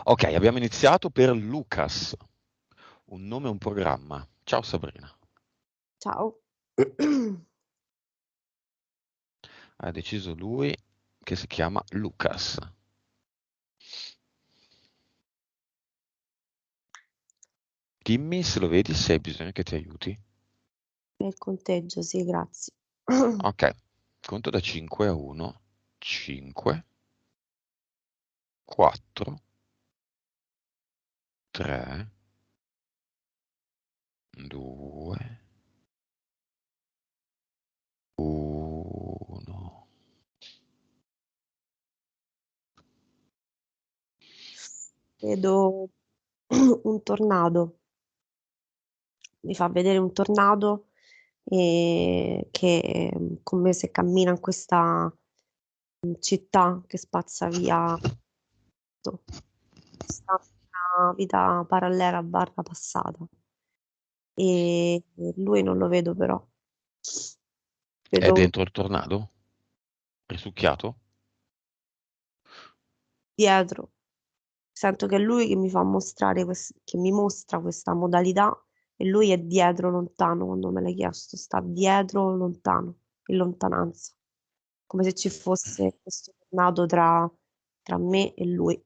Ok, abbiamo iniziato per Lucas, un nome e un programma. Ciao Sabrina. Ciao. Ha deciso lui che si chiama Lucas. Dimmi se lo vedi, se hai bisogno che ti aiuti. Nel conteggio, sì, grazie. Ok, conto da 5 a 1. 5, 4, 3, 2, 1. Vedo un tornado, mi fa vedere un tornado che è come se cammina in questa città che spazza via tutto. Sta una vita parallela barra passata e lui non lo vedo però. È Vedo dentro il tornado? Risucchiato? dietro. Sento che è lui che mi fa mostrare, che mi mostra questa modalità e lui è dietro, lontano, quando me l'hai chiesto, sta dietro, lontano, in lontananza, come se ci fosse questo tornado tra me e lui.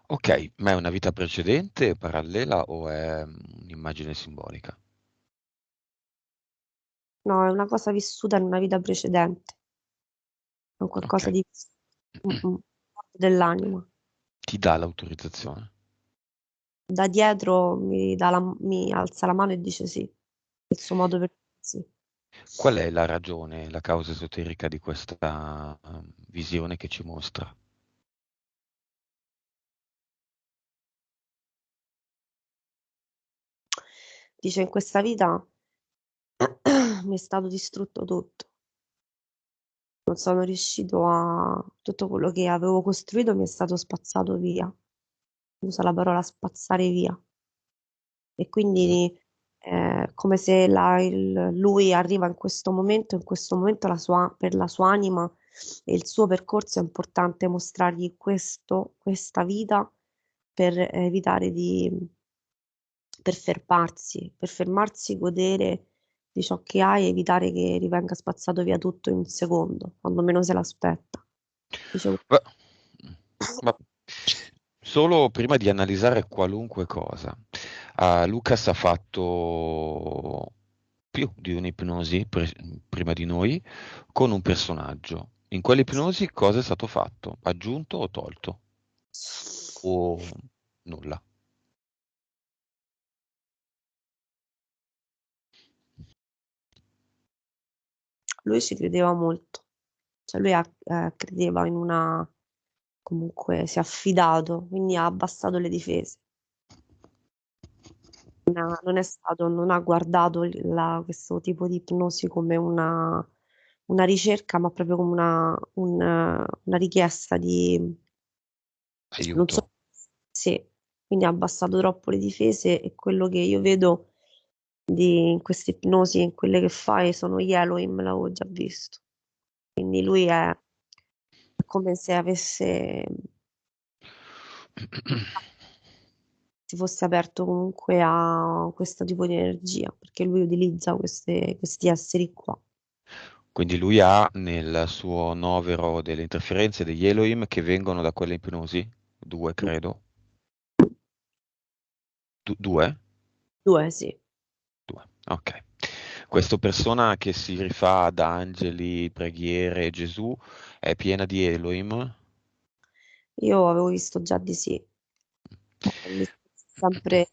Ok, ma è una vita precedente, parallela o è un'immagine simbolica? No, è una cosa vissuta in una vita precedente, è un Ok. qualcosa di dell'anima. Ti dà l'autorizzazione? Da dietro mi alza la mano e dice sì, il suo modo per sì. Qual è la ragione, la causa esoterica di questa visione che ci mostra? Dice in questa vita mi è stato distrutto tutto. Non sono riuscito a... Tutto quello che avevo costruito mi è stato spazzato via. Usa la parola spazzare via. E Mhm. quindi come se lui arriva in questo momento per la sua anima e il suo percorso è importante mostrargli questa vita per evitare per fermarsi, godere di ciò che hai e evitare che rivenga spazzato via tutto in un secondo, quando meno se l'aspetta. Dicevo, Beh, ma solo prima di analizzare qualunque cosa, Lucas ha fatto più di un'ipnosi prima di noi con un personaggio. In quell'ipnosi cosa è stato fatto? Aggiunto o tolto? O nulla? lui ci credeva molto, cioè lui credeva in una, comunque si è affidato, quindi ha abbassato le difese. Non è stato, non ha guardato questo tipo di ipnosi come una ricerca, ma proprio come una richiesta di, non so Aiuto. se, quindi ha abbassato troppo le difese e quello che io vedo in queste ipnosi, in quelle che fai, sono gli Elohim, l'avevo già visto. Quindi lui è come se si fosse aperto comunque a questo tipo di energia, perché lui utilizza questi esseri qua. Quindi lui ha nel suo novero delle interferenze degli Elohim che vengono da quelle ipnosi? Due, credo. Due? Due, sì. Due. Ok. Questa persona che si rifà ad angeli, preghiere, Gesù, è piena di Elohim? Io avevo visto già di sì. Sempre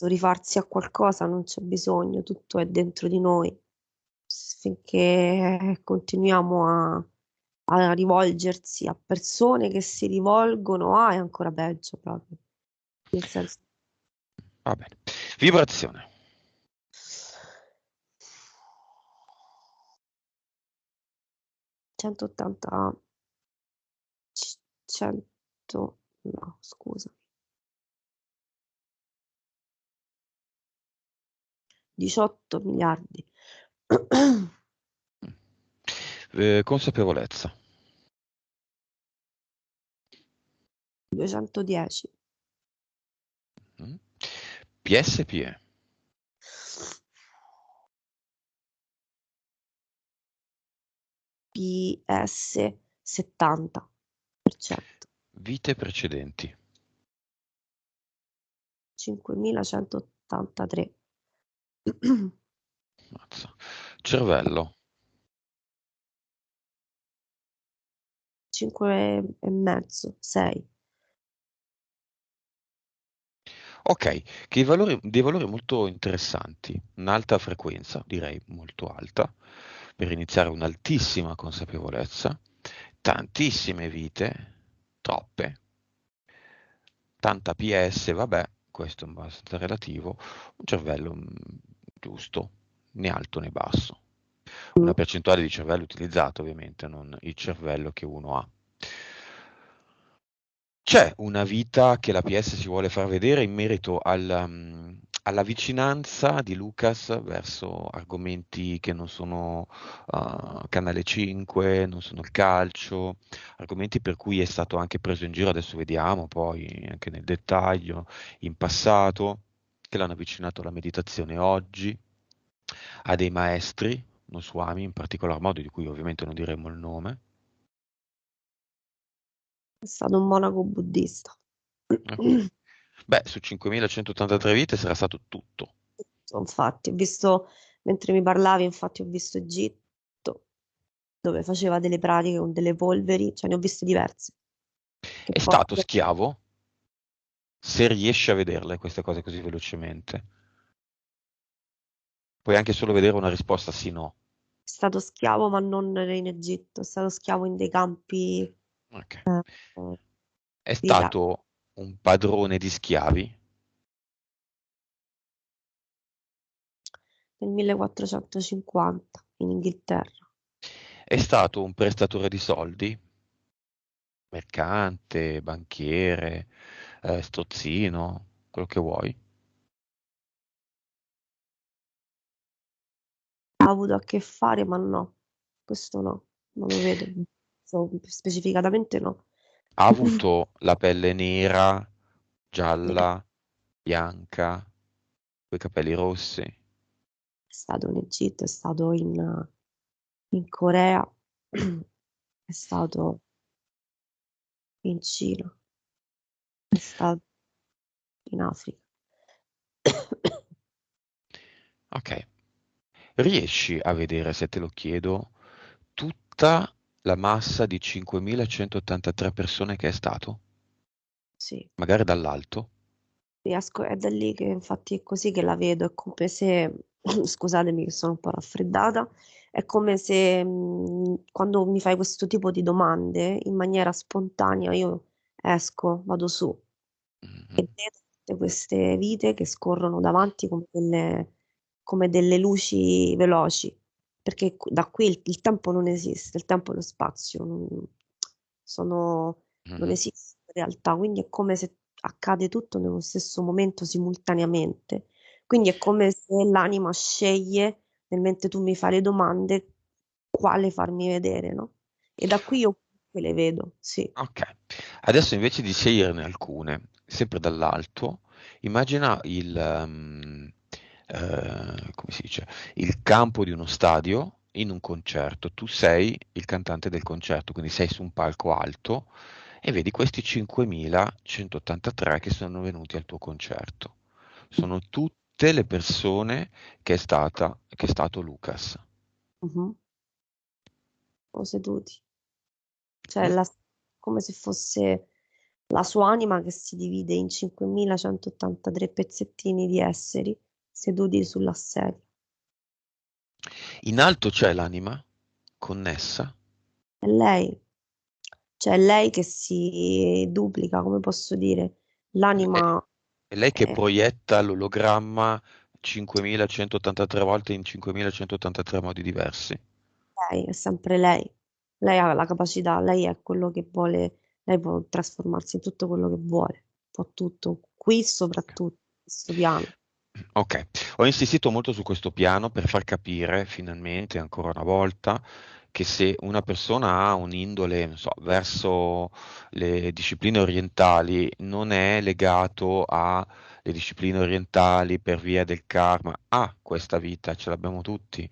rifarsi a qualcosa, non c'è bisogno, tutto è dentro di noi. Finché continuiamo a rivolgersi a persone che si rivolgono a, è ancora peggio proprio. Nel senso, Va bene. Vibrazione. 180, 100, no, scusa, 18 miliardi. Consapevolezza. 210. Mm. PSPE. PS 70%. Vite precedenti. 5183. Mazza. Cervello. 5 e mezzo, 6. Ok, dei valori molto interessanti, un'alta frequenza, direi molto alta, per iniziare un'altissima consapevolezza, tantissime vite, troppe, tanta PS, vabbè, questo è abbastanza relativo, un cervello giusto, né alto né basso. Una percentuale di cervello utilizzato, ovviamente, non il cervello che uno ha. C'è una vita che la PS si vuole far vedere in merito alla vicinanza di Lucas verso argomenti che non sono Canale 5, non sono il calcio, argomenti per cui è stato anche preso in giro, adesso vediamo poi anche nel dettaglio, in passato, che l'hanno avvicinato alla meditazione oggi, a dei maestri, uno Swami in particolar modo, di cui ovviamente non diremo il nome. È stato un monaco buddista. Ok. Beh, su 5183 vite sarà stato tutto. Infatti, ho visto, mentre mi parlavi, infatti ho visto Egitto, dove faceva delle pratiche con delle polveri, cioè ne ho viste diverse. Che È poi, stato schiavo? Se riesci a vederle queste cose così velocemente. Puoi anche solo vedere una risposta sì no. è stato schiavo, ma non in Egitto, è stato schiavo in dei campi Ok. eh, È di là, stato un padrone di schiavi? nel 1450 in Inghilterra. È stato un prestatore di soldi? Mercante, banchiere, strozzino, quello che vuoi. Ha avuto a che fare, ma no, questo no, non lo vedo. Specificatamente no. Ha avuto la pelle nera, Nei ca- gialla, bianca, coi capelli rossi. È stato in Egitto, è stato in Corea, è stato in Cina, è stato in Africa. Ok. Riesci a vedere, se te lo chiedo, tutta la massa di 5183 persone che è stato? Sì, Magari dall'alto? riesco, è da lì che infatti è così che la vedo, è come se, scusatemi che sono un po' raffreddata, è come se quando mi fai questo tipo di domande in maniera spontanea io esco, vado su Mhm, e vedo tutte queste vite che scorrono davanti come delle luci veloci, perché da qui il tempo non esiste, il tempo e lo spazio non mhm. esistono in realtà, quindi è come se accade tutto nello stesso momento simultaneamente. Quindi è come se l'anima sceglie, nel mentre tu mi fai le domande, quale farmi vedere, no? E da qui io le vedo, sì. Ok, adesso invece di sceglierne alcune, sempre dall'alto, immagina come si dice, il campo di uno stadio in un concerto. Tu sei il cantante del concerto, quindi sei su un palco alto e vedi questi 5183 che sono venuti al tuo concerto. Sono tutte le persone che è stato Lucas. Mhm. O seduti. Cioè Mm? come se fosse la sua anima che si divide in 5183 pezzettini di esseri seduti sulla sedia. In alto c'è l'anima connessa. È lei, cioè è lei che si duplica, come posso dire, È, l'anima è lei che è proietta l'ologramma 5183 volte in 5183 modi diversi. lei, è sempre lei. Lei ha la capacità, lei è quello che vuole, lei può trasformarsi in tutto quello che vuole, può tutto, qui soprattutto, in questo piano. Ok, ho insistito molto su questo piano per far capire finalmente, ancora una volta, che se una persona ha un'indole, non so, verso le discipline orientali, non è legato alle discipline orientali per via del karma. Ah, questa vita ce l'abbiamo tutti.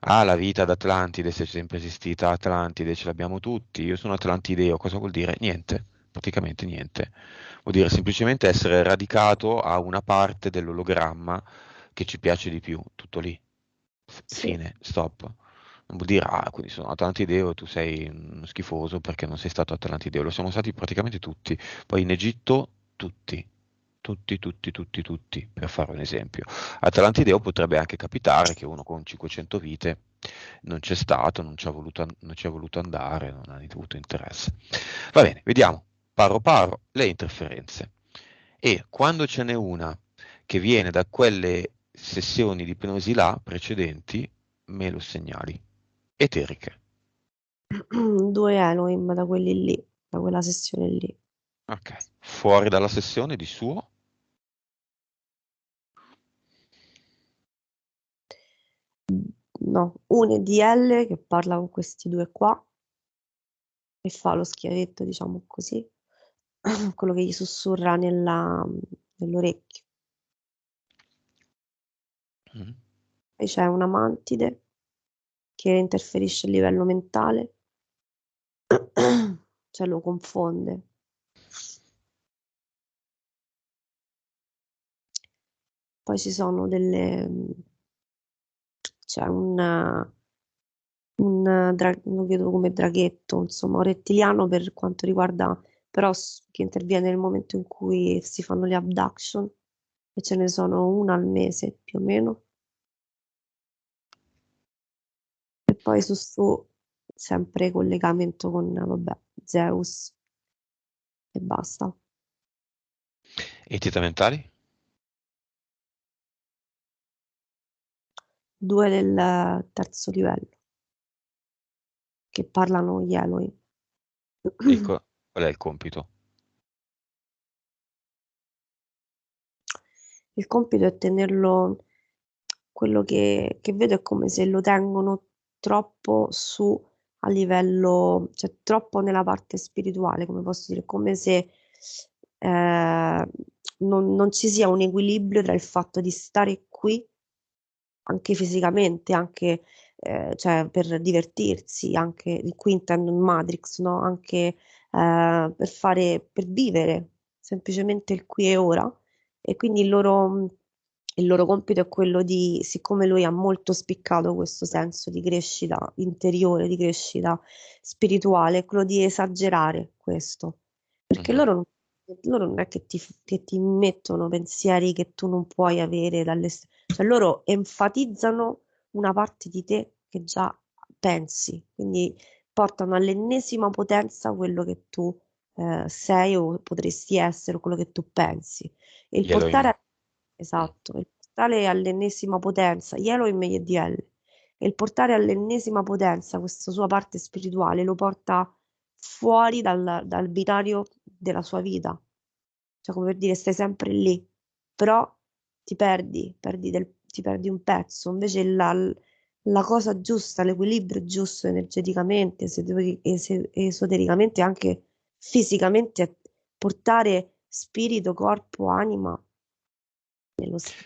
Ah, la vita d'Atlantide, se c'è sempre esistita Atlantide, ce l'abbiamo tutti. Io sono atlantideo, cosa vuol dire? Niente, praticamente niente. Vuol dire semplicemente essere radicato a una parte dell'ologramma che ci piace di più, tutto lì. Sì, Fine, stop. Non vuol dire, ah, quindi sono Atlantideo e tu sei uno schifoso perché non sei stato Atlantideo. Lo siamo stati praticamente tutti. Poi in Egitto, tutti. Tutti, tutti, tutti, tutti, per fare un esempio. Atlantideo potrebbe anche capitare che uno con 500 vite non c'è stato, non ci è voluto andare, non ha avuto interesse. Va bene, vediamo paro paro le interferenze. E quando ce n'è una che viene da quelle sessioni di ipnosi là precedenti, me lo segnali. Eteriche. due Elohim da quelli lì, da quella sessione lì. Ok. Fuori dalla sessione di suo. No, un EDL che parla con questi due qua e fa lo schiavetto, diciamo così, quello che gli sussurra nell'orecchio. Mm. Poi c'è una mantide che interferisce a livello mentale, cioè lo confonde. Poi ci sono c'è lo vedo come draghetto, insomma, un rettiliano per quanto riguarda, però che interviene nel momento in cui si fanno le abduction, e ce ne sono una al mese più o meno, e poi su sempre collegamento con, vabbè, Zeus e basta. Entità mentali? Due del terzo livello, che parlano gli Eloi. E qual è il compito? Il compito è tenerlo, quello che vedo è come se lo tengono troppo su a livello, cioè troppo nella parte spirituale, come posso dire, come se non ci sia un equilibrio tra il fatto di stare qui anche fisicamente, anche cioè per divertirsi, anche qui intendo in Matrix, no? Anche per vivere semplicemente il qui e ora. E quindi il loro compito è quello di, siccome lui ha molto spiccato questo senso di crescita interiore, di crescita spirituale, è quello di esagerare questo. Perché Mhm. loro non è che ti mettono pensieri che tu non puoi avere dall'esterno, cioè loro enfatizzano una parte di te che già pensi, quindi portano all'ennesima potenza quello che tu sei o potresti essere o quello che tu pensi. E il Gli Elohim. portare, esatto, il portare all'ennesima potenza, gli Elohim e gli EDL, e il portare all'ennesima potenza questa sua parte spirituale lo porta fuori dal binario della sua vita. Cioè, come per dire, stai sempre lì, però ti perdi un pezzo. Invece la cosa giusta, l'equilibrio giusto energeticamente, esotericamente, e anche fisicamente, è portare spirito, corpo, anima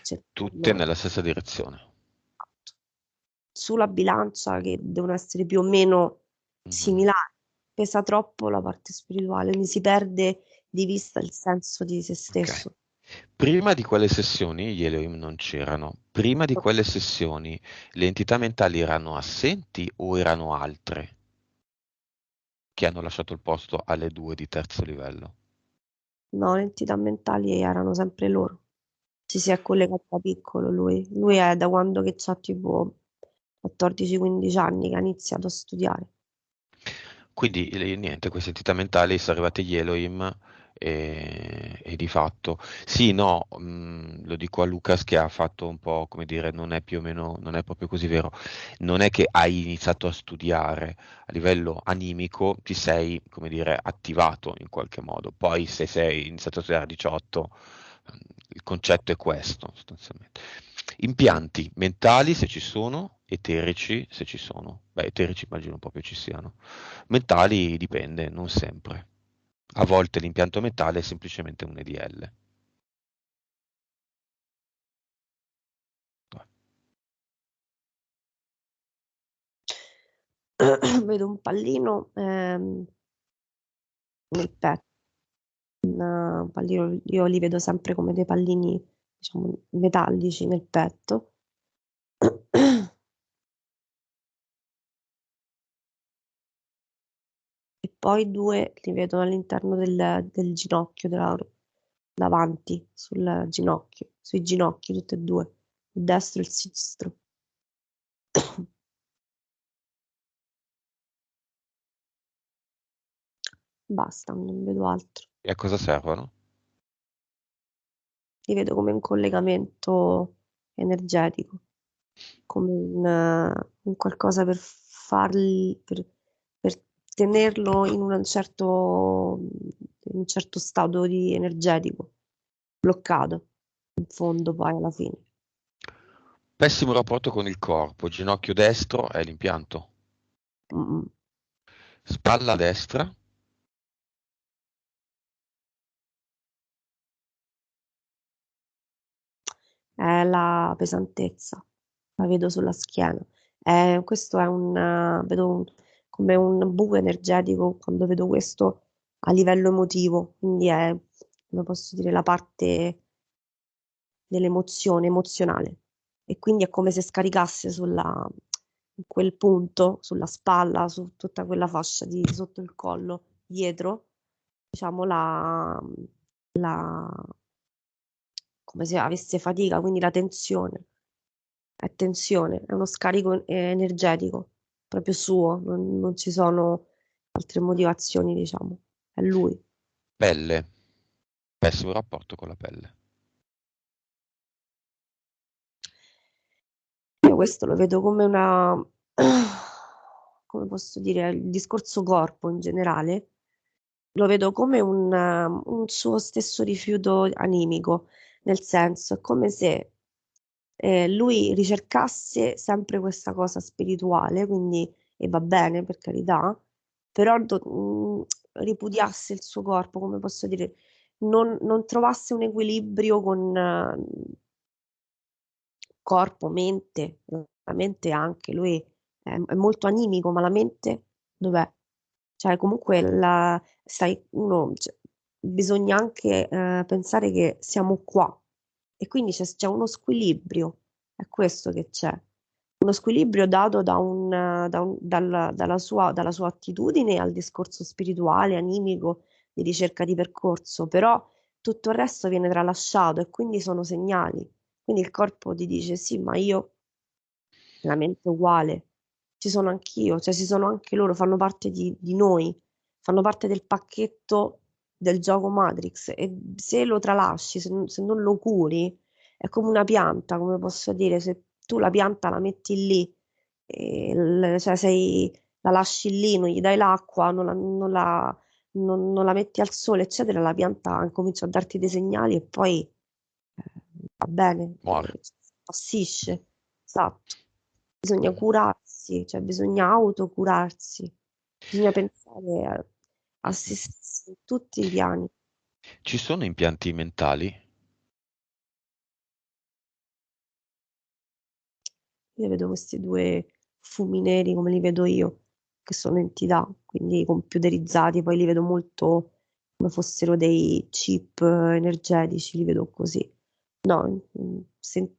cioè, Tutte nella stessa direzione. sulla bilancia che devono essere più o meno Mhm. similari. Pesa troppo la parte spirituale, quindi si perde di vista il senso di se Ok. stesso. Prima di quelle sessioni gli Elohim non c'erano. Prima di quelle sessioni le entità mentali erano assenti o erano altre che hanno lasciato il posto alle due di terzo livello? No, le entità mentali erano sempre loro. Ci si è collegato da piccolo lui. Lui è da quando che ha tipo 14-15 anni che ha iniziato a studiare. Quindi niente, queste entità mentali sono arrivate gli Elohim e di fatto, sì, no, lo dico a Lucas che ha fatto un po', come dire, non è più o meno, non è proprio così vero, non è che hai iniziato a studiare a livello animico, ti sei, come dire, attivato in qualche modo, poi se sei iniziato a studiare a 18, il concetto è questo, sostanzialmente. Impianti mentali, se ci sono, eterici, se ci sono. Beh, eterici immagino proprio ci siano. Mentali dipende, non sempre. A volte l'impianto mentale è semplicemente un EDL. Vedo un pallino nel petto, un pallino, io li vedo sempre come dei pallini, diciamo, metallici nel petto. E poi due li vedo all'interno del ginocchio, davanti, sul ginocchio, sui ginocchi, tutti e due, il destro e il sinistro. Basta, non vedo altro. E a cosa servono? Li vedo come un collegamento energetico, come un qualcosa per farli, per tenerlo in un certo stato di energetico, bloccato, in fondo poi alla fine. Pessimo rapporto con il corpo, ginocchio destro è l'impianto. Mm. Spalla destra, È la pesantezza, la vedo sulla schiena. Questo è come un buco energetico quando vedo questo a livello emotivo, quindi è, come posso dire, la parte dell'emozione, emozionale. E quindi è come se scaricasse in quel punto, sulla spalla, su tutta quella fascia di sotto il collo, dietro, diciamo la come se avesse fatica, quindi la tensione. È tensione, è uno scarico energetico proprio suo, non ci sono altre motivazioni, diciamo. È lui. pelle, pessimo rapporto con la pelle. Io questo lo vedo come come posso dire, il discorso corpo in generale, lo vedo come un suo stesso rifiuto animico, nel senso, è come se lui ricercasse sempre questa cosa spirituale, quindi, e va bene per carità, però ripudiasse il suo corpo, come posso dire, non trovasse un equilibrio con corpo, mente, la mente anche, lui è molto animico, ma la mente dov'è? Cioè, comunque, cioè, bisogna anche pensare che siamo qua e quindi c'è uno squilibrio, è questo che c'è. Uno squilibrio dato dalla sua attitudine al discorso spirituale, animico, di ricerca di percorso, però tutto il resto viene tralasciato e quindi sono segnali. Quindi il corpo ti dice sì, ma io la mente è uguale, ci sono anch'io, cioè ci sono anche loro, fanno parte di noi, fanno parte del pacchetto del gioco Matrix e se lo tralasci, se non lo curi, è come una pianta, come posso dire, se tu la pianta la metti lì, cioè la lasci lì, non gli dai l'acqua, non la metti al sole, eccetera, la pianta comincia a darti dei segnali e poi va bene, Muore. passisce. Esatto. Bisogna curarsi, cioè bisogna autocurarsi, bisogna pensare a se stessi in tutti i piani. Ci sono impianti mentali? Io vedo questi due fumi neri come li vedo io, che sono entità, quindi computerizzati, poi li vedo molto come fossero dei chip energetici, li vedo così. No,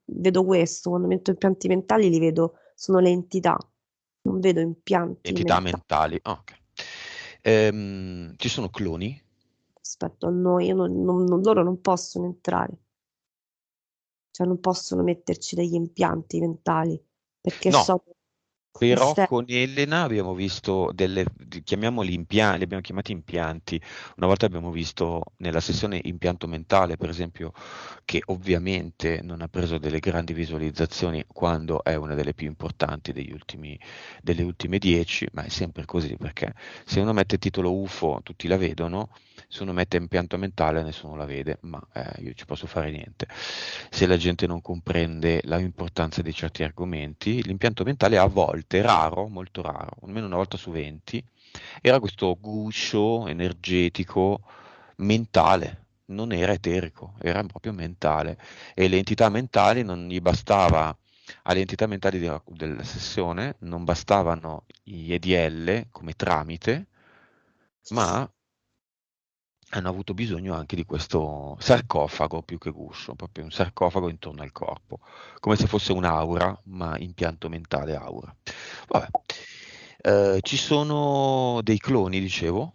vedo questo, quando metto impianti mentali li vedo, sono le entità, non vedo impianti Entità mentali mentali? Ah, ok. Ci sono cloni? rispetto a noi, io loro non possono entrare, cioè non possono metterci degli impianti mentali, perché No, Però Mister- con Elena abbiamo visto chiamiamoli impianti, li abbiamo chiamati impianti. Una volta abbiamo visto nella sessione impianto mentale, per esempio, che ovviamente non ha preso delle grandi visualizzazioni quando è una delle più importanti delle ultime 10, ma è sempre così, perché se uno mette titolo UFO tutti la vedono, se uno mette impianto mentale nessuno la vede, ma io ci posso fare niente. Se la gente non comprende l'importanza di certi argomenti, l'impianto mentale a volte, raro, molto raro, almeno una volta su 20, era questo guscio energetico mentale, non era eterico, era proprio mentale. E le entità mentali non gli bastava, alle entità mentali della sessione non bastavano gli EDL come tramite, ma hanno avuto bisogno anche di questo sarcofago più che guscio, proprio un sarcofago intorno al corpo, come se fosse un'aura, ma impianto mentale aura. Vabbè. Ci sono dei cloni, dicevo.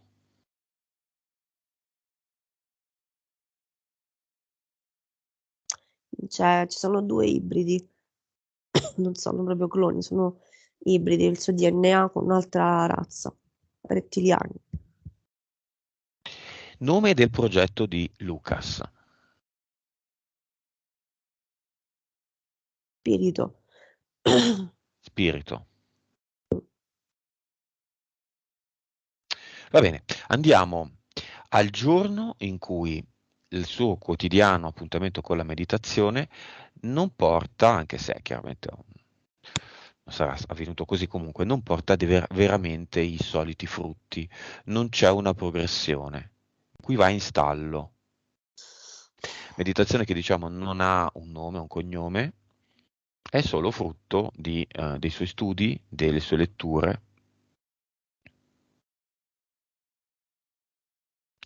cioè, ci sono due ibridi, non sono proprio cloni, sono ibridi, il suo DNA con un'altra razza, rettiliani. Nome del progetto di Lucas. Spirito. Spirito. Va bene, andiamo al giorno in cui il suo quotidiano appuntamento con la meditazione non porta, anche se chiaramente non sarà avvenuto così comunque, non porta veramente i soliti frutti, non c'è una progressione. Qui va in stallo. Meditazione che diciamo non ha un nome, un cognome, è solo frutto dei suoi studi, delle sue letture,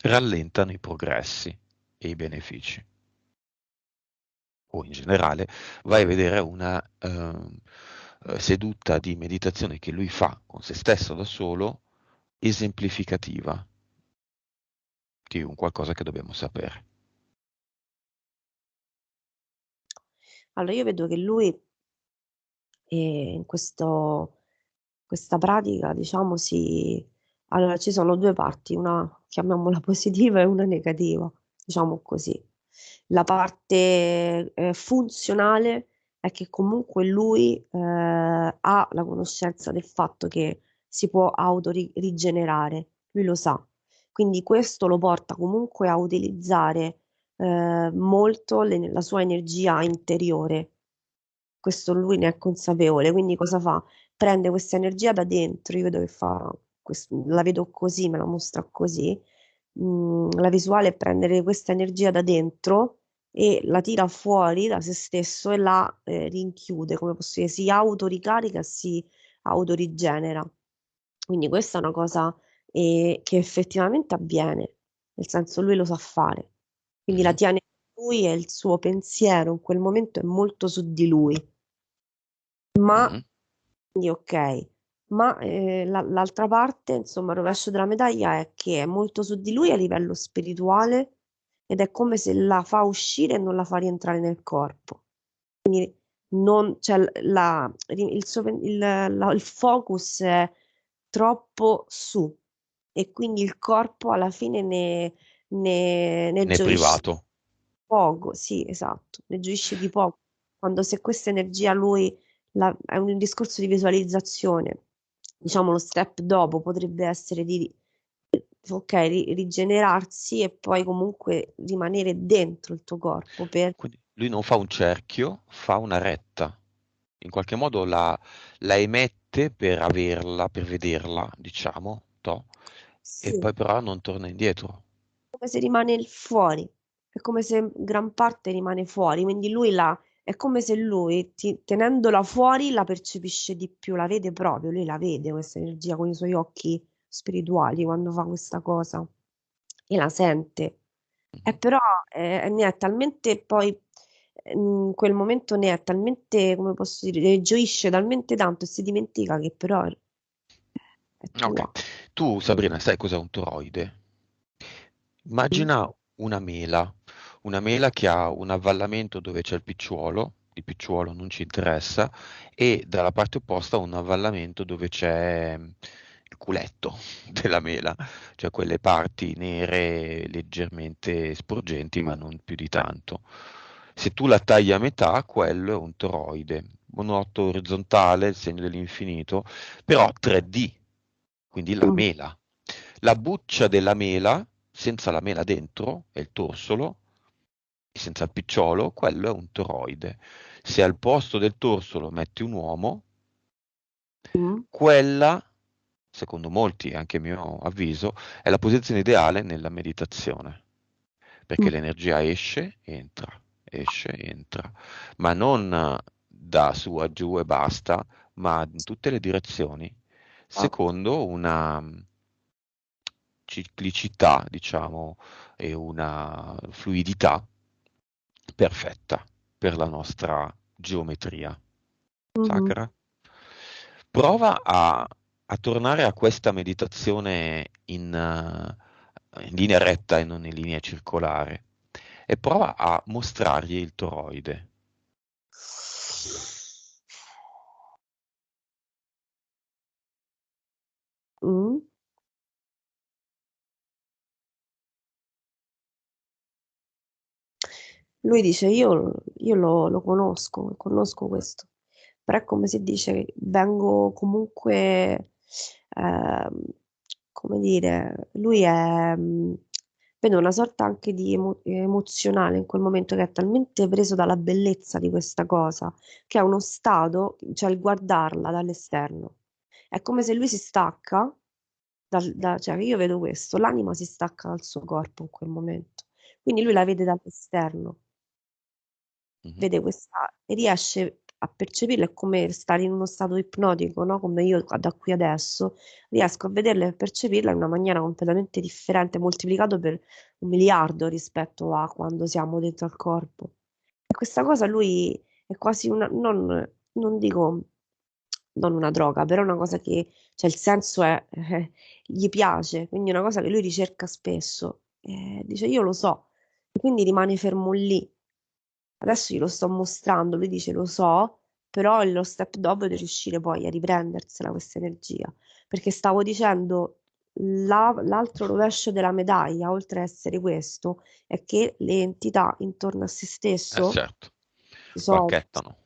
rallentano i progressi e i benefici. O in generale, vai a vedere una seduta di meditazione che lui fa con se stesso da solo, esemplificativa di un qualcosa che dobbiamo sapere. Allora, io vedo che lui in questa pratica, diciamo, allora ci sono due parti, una chiamiamola positiva e una negativa, diciamo così. La parte funzionale è che comunque lui ha la conoscenza del fatto che si può autorigenerare, lui lo sa. Quindi questo lo porta comunque a utilizzare molto la sua energia interiore. Questo lui ne è consapevole, quindi cosa fa? Prende questa energia da dentro, io vedo che fa, la vedo così, me la mostra così. La visuale è prendere questa energia da dentro e la tira fuori da se stesso e la rinchiude, come posso dire, si autoricarica, si autorigenera. Quindi questa è una cosa che effettivamente avviene, nel senso lui lo sa fare. Quindi la Mhm, tiene lui e il suo pensiero in quel momento è molto su di lui. Ma, mhm. quindi ok, ma l'altra parte, insomma, il rovescio della medaglia è che è molto su di lui a livello spirituale ed è come se la fa uscire e non la fa rientrare nel corpo. Non, cioè, il focus è troppo su e quindi il corpo alla fine ne Ne è gioisce privato. poco, sì, esatto, ne gioisce di poco. Quando se questa energia lui è un discorso di visualizzazione, diciamo lo step dopo potrebbe essere di ok, rigenerarsi e poi comunque rimanere dentro il tuo corpo per Quindi lui non fa un cerchio, fa una retta. In qualche modo la emette per averla, per vederla, diciamo, toh, e sì, poi però non torna indietro. come se rimane fuori, è come se gran parte rimane fuori, quindi lui è come se lui, tenendola fuori, la percepisce di più, la vede proprio, lui la vede questa energia con i suoi occhi spirituali quando fa questa cosa e la sente. E Mhm. però ne è talmente poi, in quel momento ne è talmente, come posso dire, ne gioisce talmente tanto e si dimentica che però è Ok. tua. Tu, Sabrina, sai cos'è un toroide? Mm? Immagina una mela che ha un avvallamento dove c'è il picciuolo, di picciuolo, non ci interessa, e dalla parte opposta un avvallamento dove c'è il culetto della mela, cioè quelle parti nere leggermente sporgenti, ma non più di tanto. Se tu la tagli a metà, quello è un toroide, un otto orizzontale, il segno dell'infinito, però 3D, quindi la Mhm. mela. La buccia della mela, senza la mela dentro, è il torsolo, senza il picciolo, quello è un toroide. Se al posto del torsolo metti un uomo, Mhm. quella, secondo molti, anche a mio avviso, è la posizione ideale nella meditazione, perché l'energia esce, entra, ma non da su a giù e basta, ma in tutte le direzioni, secondo una ciclicità, diciamo, e una fluidità perfetta per la nostra geometria Mhm. sacra. Prova a tornare a questa meditazione in linea retta e non in linea circolare e prova a mostrargli il toroide. Mm. Lui dice, io lo conosco questo, però è come se dice, vengo comunque, ehm, come dire, lui è, vedo una sorta anche di emozionale in quel momento che è talmente preso dalla bellezza di questa cosa, che è uno stato, cioè il guardarla dall'esterno. È come se lui si stacca, cioè io vedo questo, l'anima si stacca dal suo corpo in quel momento. Quindi lui la vede dall'esterno, Mhm. vede questa e riesce a percepirla, è come stare in uno stato ipnotico, no? Come io da qui adesso riesco a vederla e percepirla in una maniera completamente differente, moltiplicato per 1 miliardo rispetto a quando siamo dentro al corpo. E questa cosa lui è quasi una, non dico non una droga, però è una cosa che, cioè il senso è, gli piace, quindi è una cosa che lui ricerca spesso. Dice io lo so, e quindi rimane fermo lì. Adesso glielo sto mostrando, lui dice lo so, però lo step dopo è di riuscire poi a riprendersela questa energia, perché stavo dicendo l'altro rovescio della medaglia, oltre a essere questo, è che le entità intorno a se stesso Certo, ci sono. bacchettano.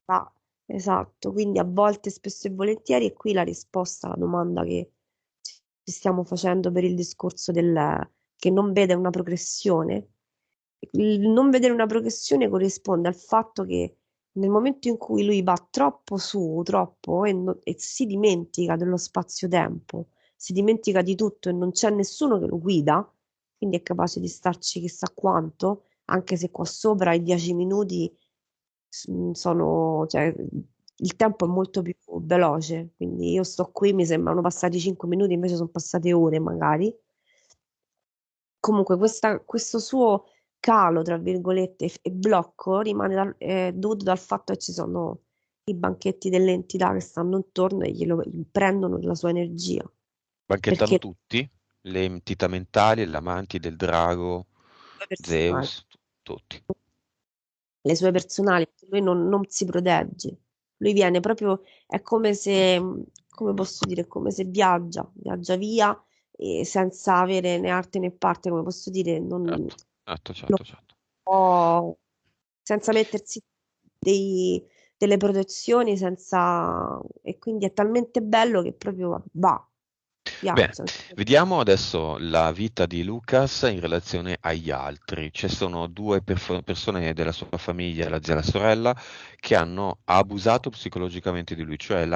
Ah, esatto, quindi a volte, spesso e volentieri, è qui la risposta alla domanda che ci stiamo facendo per il discorso del che non vede una progressione. Il non vedere una progressione corrisponde al fatto che nel momento in cui lui va troppo su, troppo, e si dimentica dello spazio-tempo, si dimentica di tutto e non c'è nessuno che lo guida, quindi è capace di starci chissà quanto, anche se qua sopra i 10 minuti sono, cioè, il tempo è molto più veloce, quindi io sto qui, mi sembrano passati 5 minuti, invece sono passate ore magari. Comunque questo suo calo, tra virgolette, e blocco rimane dovuto dal fatto che ci sono i banchetti delle entità che stanno intorno e gli prendono la sua energia, Bacchettano perché tutti, le entità mentali, le amanti del drago, le personali, Zeus, tutti. le sue personali, lui non si protegge, lui viene proprio, è come se, come posso dire, è come se viaggia via e senza avere né arte né parte, come posso dire, non, Certo, certo, non certo, certo. può, senza mettersi delle protezioni, senza, e quindi è talmente bello che proprio va, Bene, viaggia. vediamo adesso la vita di Lucas in relazione agli altri. Ci sono due persone della sua famiglia, la zia e la sorella, che hanno abusato psicologicamente di lui, cioè gli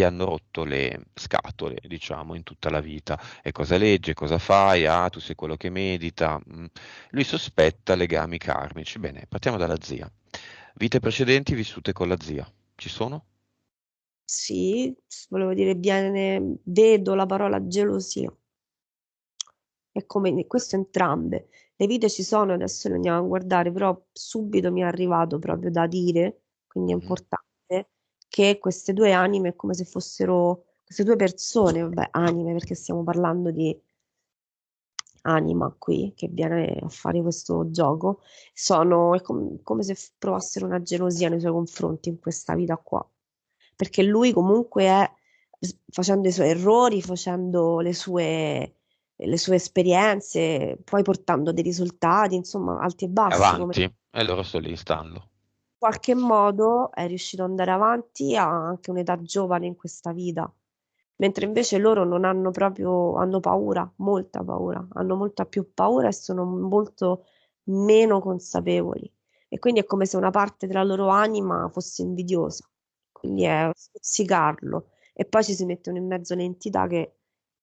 hanno rotto le scatole, diciamo, in tutta la vita. E cosa legge, cosa fai? Ah, tu sei quello che medita. Lui sospetta legami karmici. Bene, partiamo dalla zia. Vite precedenti vissute con la zia. Ci sono? Sì, volevo dire, vedo la parola gelosia. È come questo entrambe. Le vite ci sono, adesso le andiamo a guardare, però subito mi è arrivato proprio da dire, quindi è Mhm. importante, che queste due anime è come se fossero queste due persone, vabbè, anime, perché stiamo parlando di anima qui che viene a fare questo gioco, è come se provassero una gelosia nei suoi confronti in questa vita qua. Perché lui comunque è, facendo i suoi errori, facendo le sue esperienze, poi portando dei risultati, insomma, alti e bassi, come Avanti, e loro sto lì stanno. qualche modo è riuscito ad andare avanti a anche un'età giovane in questa vita, mentre invece loro non hanno proprio, hanno paura, molta paura, hanno molta più paura e sono molto meno consapevoli. E quindi è come se una parte della loro anima fosse invidiosa, quindi è stuzzicarlo. E poi ci si mettono in mezzo le entità che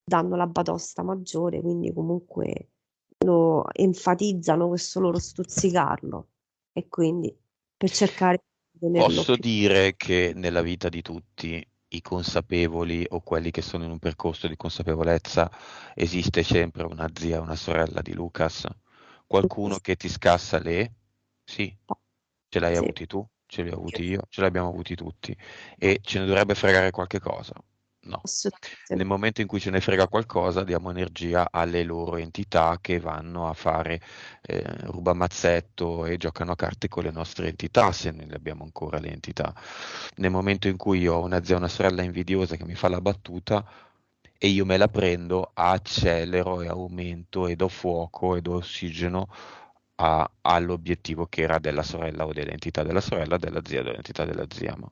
danno la batosta maggiore, quindi comunque lo enfatizzano questo loro stuzzicarlo e quindi per cercare di tenerlo Posso più. dire che nella vita di tutti i consapevoli o quelli che sono in un percorso di consapevolezza esiste sempre una zia, una sorella di Lucas, qualcuno che ti scassa le... Sì, ce l'hai Sì, avuti tu, ce li ho più avuti io, ce l'abbiamo avuti tutti e ce ne dovrebbe fregare qualche cosa. No. assolutamente Nel no. momento in cui ce ne frega qualcosa, diamo energia alle loro entità che vanno a fare rubamazzetto e giocano a carte con le nostre entità, se ne abbiamo ancora le entità. Nel momento in cui io ho una zia o una sorella invidiosa che mi fa la battuta e io me la prendo, accelero e aumento e do fuoco e do ossigeno all'obiettivo che era della sorella o dell'entità della sorella, della zia o dell'entità della zia. Ma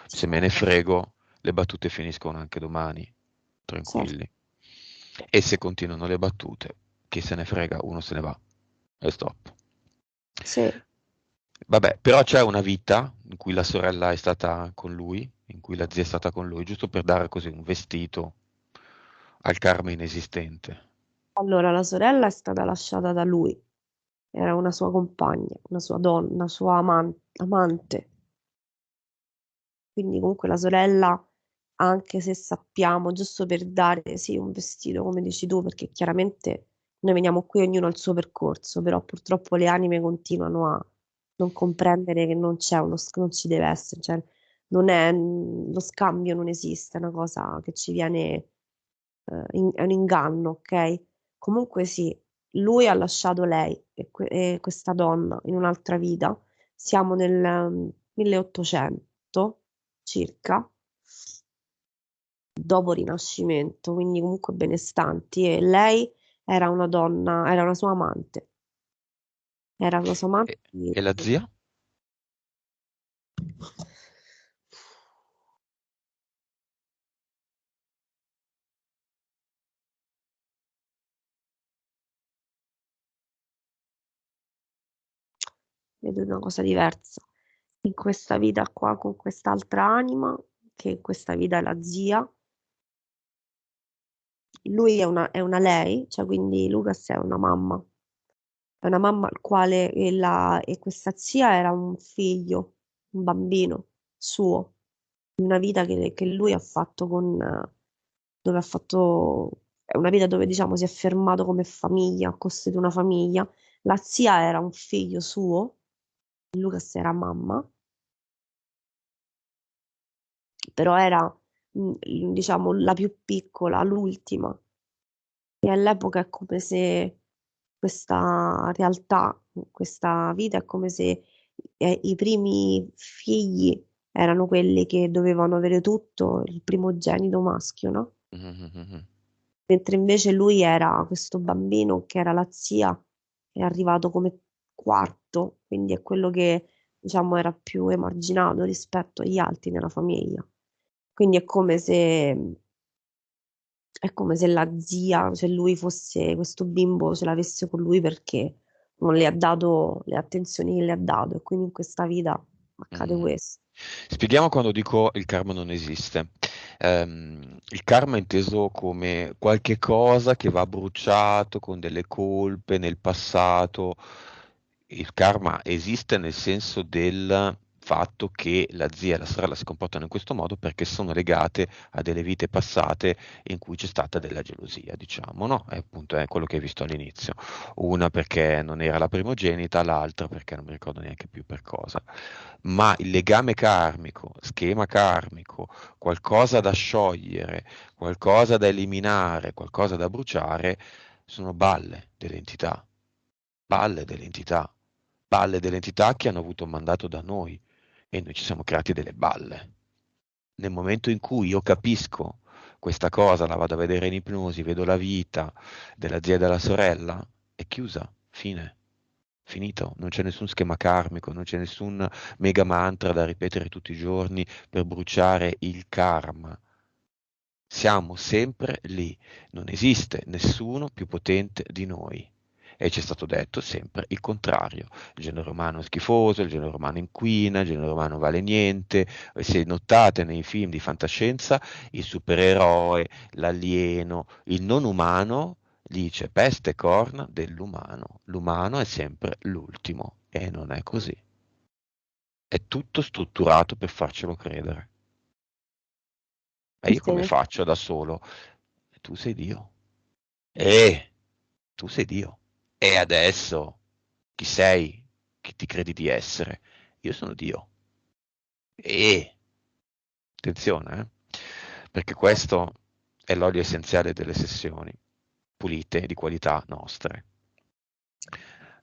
se me ne frego, le battute finiscono anche domani, Certo, tranquilli. E se continuano le battute, chi se ne frega, uno se ne va e stop. sì. Vabbè, però c'è una vita in cui la sorella è stata con lui, in cui la zia è stata con lui, giusto per dare così un vestito al karma inesistente. Allora, la sorella è stata lasciata da lui, era una sua compagna, una sua donna, una sua amante. Quindi comunque la sorella, anche se sappiamo, giusto per dare sì un vestito, come dici tu, perché chiaramente noi veniamo qui ognuno al suo percorso, però purtroppo le anime continuano a non comprendere che non c'è non ci deve essere, cioè non è, lo scambio non esiste, è una cosa che ci viene, è un inganno, ok? Comunque sì, lui ha lasciato lei e questa donna in un'altra vita, siamo nel 1800 circa, dopo Rinascimento, quindi comunque benestanti, e lei era una donna, era una sua amante, era una sua amante. E la zia? Vedo una cosa diversa. In questa vita qua, con quest'altra anima, che in questa vita è la zia, lui è una lei, cioè quindi Lucas è una mamma al quale e questa zia era un figlio, un bambino suo, una vita che lui ha fatto dove ha fatto, è una vita dove diciamo si è fermato come famiglia, ha costruito una famiglia. La zia era un figlio suo, Lucas era mamma, però era, diciamo, la più piccola, l'ultima. E all'epoca è come se questa realtà, questa vita è come se i primi figli erano quelli che dovevano avere tutto, il primogenito maschio, no? Mhm. Mentre invece lui era questo bambino che era la zia, è arrivato come quarto, quindi è quello che diciamo era più emarginato rispetto agli altri nella famiglia. Quindi è come se la zia, se lui fosse questo bimbo, ce l'avesse con lui perché non le ha dato le attenzioni che le ha dato e quindi in questa vita accade Mm. questo. Spieghiamo quando dico il karma non esiste. Il karma è inteso come qualche cosa che va bruciato con delle colpe nel passato. Il karma esiste nel senso del fatto che la zia e la sorella si comportano in questo modo perché sono legate a delle vite passate in cui c'è stata della gelosia, diciamo, no? È appunto è quello che hai visto all'inizio. Una perché non era la primogenita, l'altra perché non mi ricordo neanche più per cosa. Ma il legame karmico, schema karmico, qualcosa da sciogliere, qualcosa da eliminare, qualcosa da bruciare, sono balle delle entità, balle delle entità che hanno avuto un mandato da noi e noi ci siamo creati delle balle. Nel momento in cui io capisco questa cosa, la vado a vedere in ipnosi, vedo la vita della zia e della sorella, è chiusa, fine, finito, non c'è nessun schema karmico, non c'è nessun mega mantra da ripetere tutti i giorni per bruciare il karma. Siamo sempre lì, non esiste nessuno più potente di noi. E ci è stato detto sempre il contrario. Il genere umano è schifoso, il genere umano inquina, il genere umano vale niente. E se notate nei film di fantascienza, il supereroe, l'alieno, il non umano dice peste e corna dell'umano. L'umano è sempre l'ultimo e non è così. È tutto strutturato per farcelo credere. E io come Sì, faccio da solo? Tu sei Dio. Tu sei Dio. E adesso chi sei? Chi ti credi di essere? Io sono Dio. E attenzione, perché questo è l'olio essenziale delle sessioni, pulite, di qualità nostre,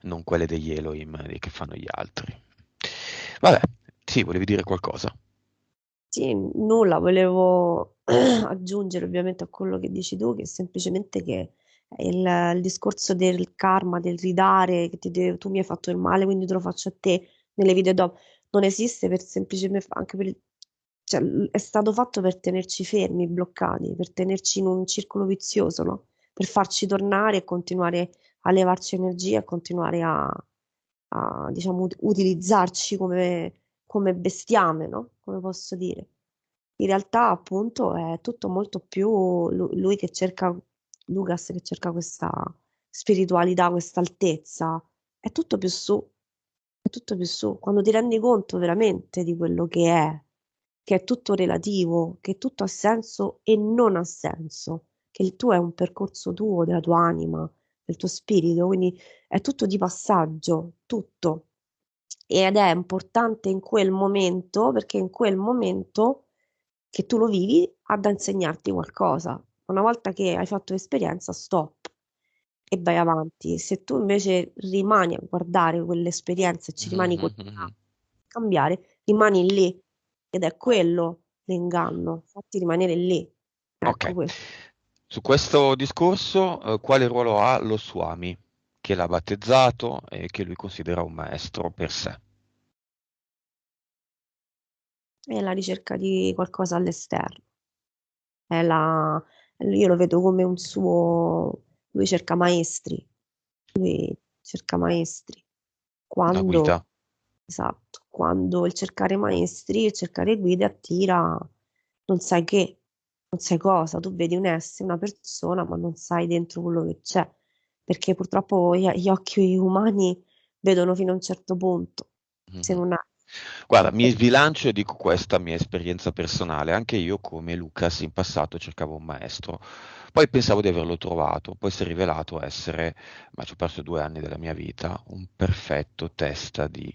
non quelle degli Elohim che fanno gli altri. Vabbè, sì, volevi dire qualcosa? sì, nulla, volevo aggiungere ovviamente a quello che dici tu, che semplicemente che il discorso del karma, del ridare, che tu mi hai fatto il male, quindi te lo faccio a te nelle vite dopo, non esiste per semplicemente, anche per, cioè, è stato fatto per tenerci fermi, bloccati, per tenerci in un circolo vizioso, no? Per farci tornare e continuare a levarci energia e continuare a, diciamo, utilizzarci come bestiame, no? Come posso dire? In realtà, appunto, è tutto molto più lui che cerca, Lucas che cerca questa spiritualità, questa altezza, è tutto più su, è tutto più su. Quando ti rendi conto veramente di quello che è tutto relativo, che tutto ha senso e non ha senso, che il tuo è un percorso tuo, della tua anima, del tuo spirito, quindi è tutto di passaggio, tutto. Ed è importante in quel momento, perché in quel momento che tu lo vivi, ha da insegnarti qualcosa. Una volta che hai fatto l'esperienza, stop e vai avanti. Se tu invece rimani a guardare quell'esperienza e ci rimani a cambiare, rimani lì ed è quello l'inganno, fatti rimanere lì. Ok. Ecco questo. Su questo discorso, quale ruolo ha lo Swami, che l'ha battezzato e che lui considera un maestro per sé? È la ricerca di qualcosa all'esterno. È la... Io lo vedo come un suo... Lui cerca maestri, cerca maestri. Una guida. Quando, esatto, quando il cercare maestri, il cercare guide attira non sai che, non sai cosa, tu vedi un essere, una persona, ma non sai dentro quello che c'è, perché purtroppo gli occhi umani vedono fino a un certo punto, se Mhm. non ha... Guarda, mi sbilancio e dico questa mia esperienza personale. Anche io, come Lucas, in passato cercavo un maestro. Poi pensavo di averlo trovato, poi si è rivelato essere, ma ci ho perso 2 anni della mia vita, un perfetto testa di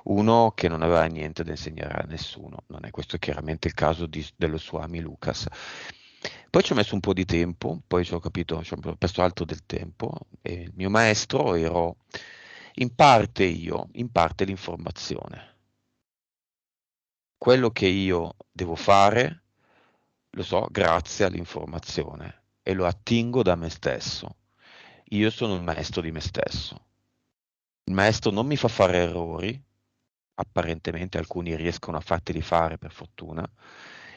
uno che non aveva niente da insegnare a nessuno. Non è questo chiaramente il caso dello Swami Lucas. Poi ci ho messo un po' di tempo, poi ci ho capito, ci ho perso altro del tempo e il mio maestro ero in parte io, in parte l'informazione. Quello che io devo fare lo so grazie all'informazione e lo attingo da me stesso. Io sono il maestro di me stesso. Il maestro non mi fa fare errori, apparentemente alcuni riescono a farteli fare per fortuna.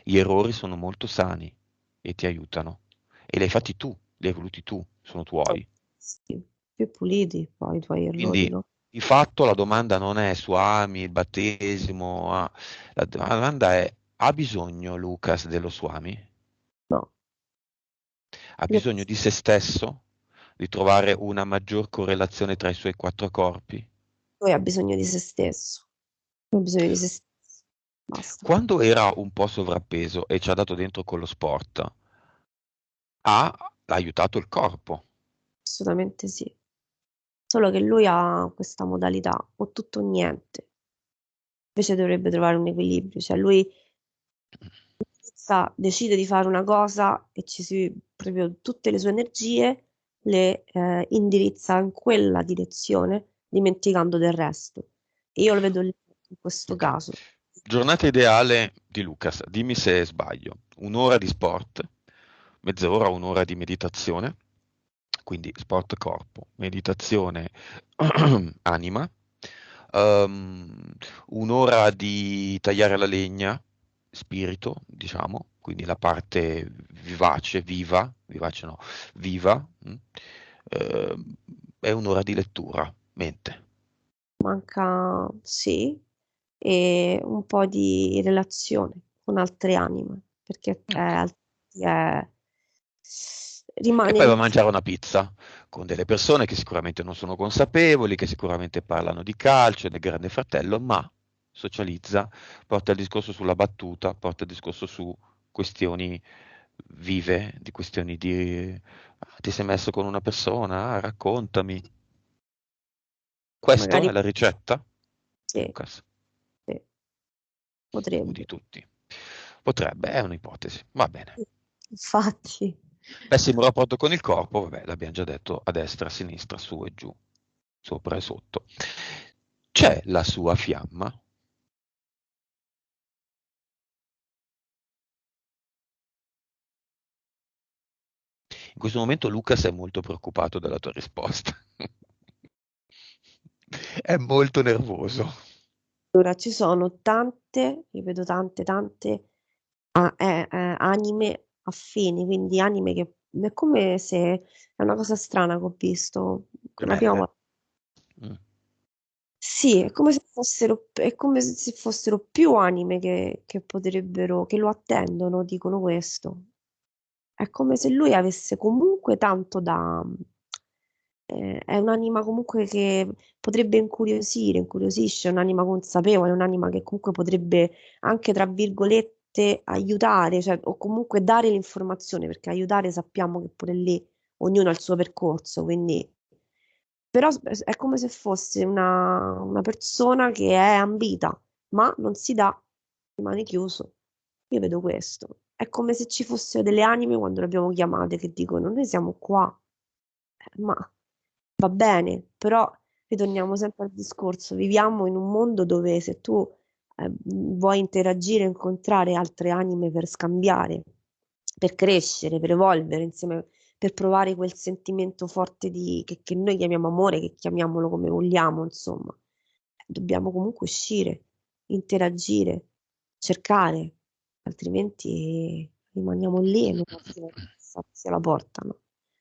Gli errori sono molto sani e ti aiutano. E li hai fatti tu, li hai voluti tu, sono tuoi. Sì, più puliti poi i tuoi errori, Quindi no? di fatto la domanda non è su Ami, il battesimo, la domanda è: ha bisogno Lucas dello Swami? No. Ha bisogno di se stesso? Di trovare una maggior correlazione tra i suoi 4 corpi? Lui ha bisogno di se stesso, ha bisogno di se stesso, basta. Quando era un po' sovrappeso e ci ha dato dentro con lo sport, ha aiutato il corpo. Assolutamente sì. Solo che lui ha questa modalità, o tutto o niente. Invece dovrebbe trovare un equilibrio, cioè lui decide di fare una cosa e ci si proprio tutte le sue energie le indirizza in quella direzione, dimenticando del resto. E io lo vedo lì in questo Ok. caso. Giornata ideale di Lucas, dimmi se sbaglio. Un'ora di sport, mezz'ora, un'ora di meditazione, quindi sport corpo, meditazione anima, ehm, un'ora di tagliare la legna, spirito, diciamo, quindi la parte vivace, vivace no, viva, ehm, e un'ora di lettura, mente. Manca, sì, e un po' di relazione con altre anime, perché Ok. E rimane poi va a lì. mangiare una pizza con delle persone che sicuramente non sono consapevoli, che sicuramente parlano di calcio, del Grande Fratello, ma socializza, porta il discorso sulla battuta, porta il discorso su questioni vive, di questioni di ti sei messo con una persona? Ah, raccontami. Questa Magari è la ricetta di sì, Lucas, sì, su di potrebbe. tutti. Potrebbe, è un'ipotesi, va bene. Infatti, Pessimo rapporto con il corpo, vabbè, l'abbiamo già detto, a destra, a sinistra, su e giù, sopra e sotto. C'è la sua fiamma. In questo momento Lucas è molto preoccupato della tua risposta. È molto nervoso. allora ci sono tante, io vedo tante anime affini, quindi anime che è come se è una cosa strana che ho visto la prima Gemelle. volta. Mm. Sì, è come se fossero più anime che potrebbero, che lo attendono, dicono questo. È come se lui avesse comunque tanto da... è un'anima comunque che potrebbe incuriosire, incuriosisce, è un'anima consapevole, è un'anima che comunque potrebbe anche, tra virgolette, aiutare, cioè, o comunque dare l'informazione, perché aiutare sappiamo che pure lì ognuno ha il suo percorso, quindi però è come se fosse una persona che è ambita, ma non si dà, rimane chiuso. Io vedo questo. È come se ci fossero delle anime quando le abbiamo chiamate che dicono: Noi siamo qua. Ma va bene, però ritorniamo sempre al discorso. Viviamo in un mondo dove se tu vuoi interagire, incontrare altre anime per scambiare, per crescere, per evolvere insieme, per provare quel sentimento forte che noi chiamiamo amore, che chiamiamolo come vogliamo, insomma, dobbiamo comunque uscire, interagire, cercare, altrimenti rimaniamo lì e non arriviamo alla porta, no?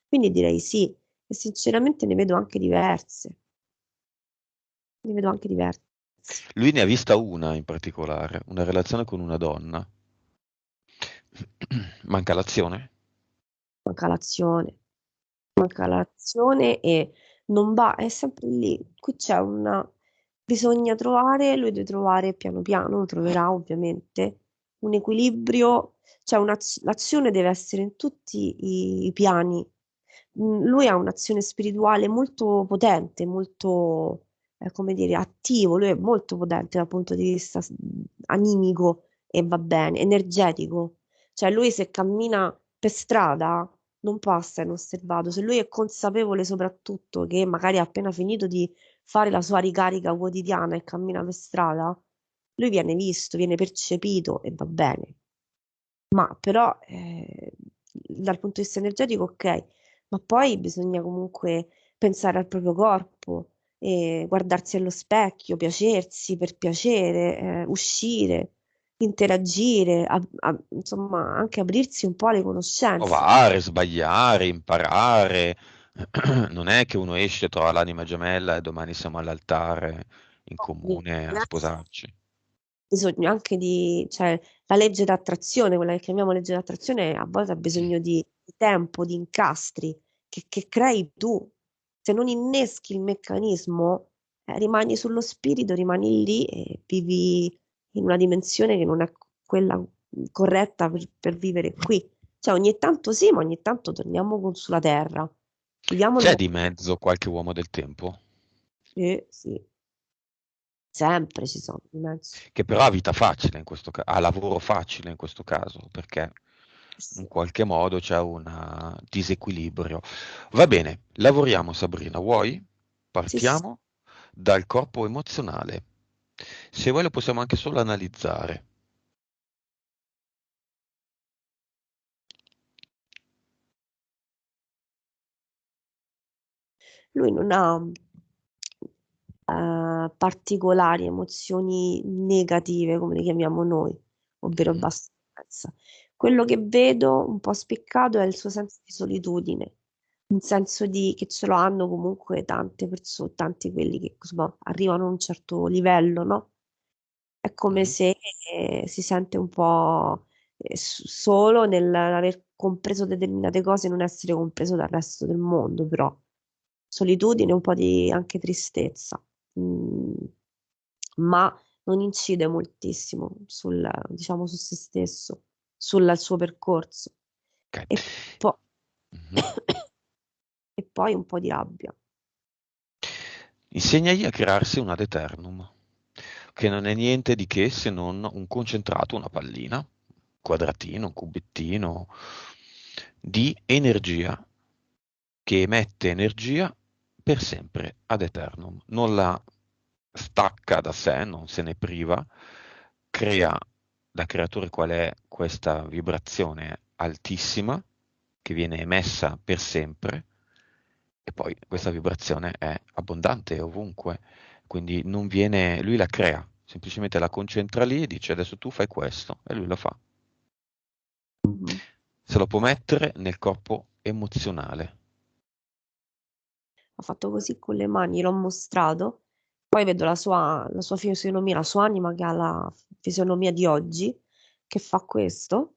Quindi direi sì, e sinceramente ne vedo anche diverse, ne vedo anche diverse. Lui ne ha vista una in particolare, una relazione con una donna. Manca l'azione? Manca l'azione, manca l'azione e non va, è sempre lì. Qui c'è una, bisogna trovare, lui deve trovare piano piano, lo troverà ovviamente, un equilibrio, cioè l'azione deve essere in tutti i piani. Lui ha un'azione spirituale molto potente, molto, come dire, attivo, lui è molto potente dal punto di vista animico e va bene, energetico. Cioè lui se cammina per strada non passa inosservato. Se lui è consapevole soprattutto che magari ha appena finito di fare la sua ricarica quotidiana e cammina per strada, lui viene visto, viene percepito e va bene. Ma però dal punto di vista energetico, ok, ma poi bisogna comunque pensare al proprio corpo, guardarsi allo specchio, piacersi per piacere, uscire, interagire, insomma, anche aprirsi un po' alle conoscenze. Provare, sbagliare, imparare. Non è che uno esce, trova l'anima gemella e domani siamo all'altare in comune a sposarci. Bisogno anche di, cioè, la legge d'attrazione, quella che chiamiamo legge d'attrazione, a volte ha bisogno di tempo, di incastri che crei tu. Se non inneschi il meccanismo, rimani sullo spirito, rimani lì e vivi in una dimensione che non è quella corretta per vivere qui. Cioè, ogni tanto sì, ma ogni tanto torniamo sulla terra. Viviamo il C'è di momento. mezzo qualche uomo del tempo Sì, sì, sempre ci sono di mezzo. che però ha vita facile in questo caso, ha lavoro facile in questo caso, perché? in qualche modo c'è un disequilibrio. Va bene, lavoriamo Sabrina, vuoi? Sì, sì. Partiamo dal corpo emozionale. Se vuoi lo possiamo anche solo analizzare. Lui non ha particolari emozioni negative, come le chiamiamo noi, ovvero Mhm. bassa sicurezza. Quello che vedo un po' spiccato è il suo senso di solitudine, un senso di che ce lo hanno comunque tante persone, tanti quelli che insomma, arrivano a un certo livello, no? È come Mhm. se si sente un po' solo nell'aver compreso determinate cose e non essere compreso dal resto del mondo, però solitudine, un po' di anche tristezza. Mm, ma non incide moltissimo sul, diciamo, su se stesso, sul suo percorso. Ok. E, po- Mhm. e poi un po' di rabbia. Insegnagli a crearsi un ad eternum, che non è niente di che se non un concentrato, una pallina, un quadratino, un cubettino di energia che emette energia per sempre ad eternum. Non la stacca da sé, non se ne priva, crea da creatore qual è questa vibrazione altissima che viene emessa per sempre e poi questa vibrazione è abbondante ovunque, quindi non viene, lui la crea, semplicemente la concentra lì e dice adesso tu fai questo e lui lo fa. Mhm. Se lo può mettere nel corpo emozionale. Ha fatto così con le mani, l'ho mostrato. Poi vedo la sua fisionomia, la sua anima che ha la fisionomia di oggi, che fa questo.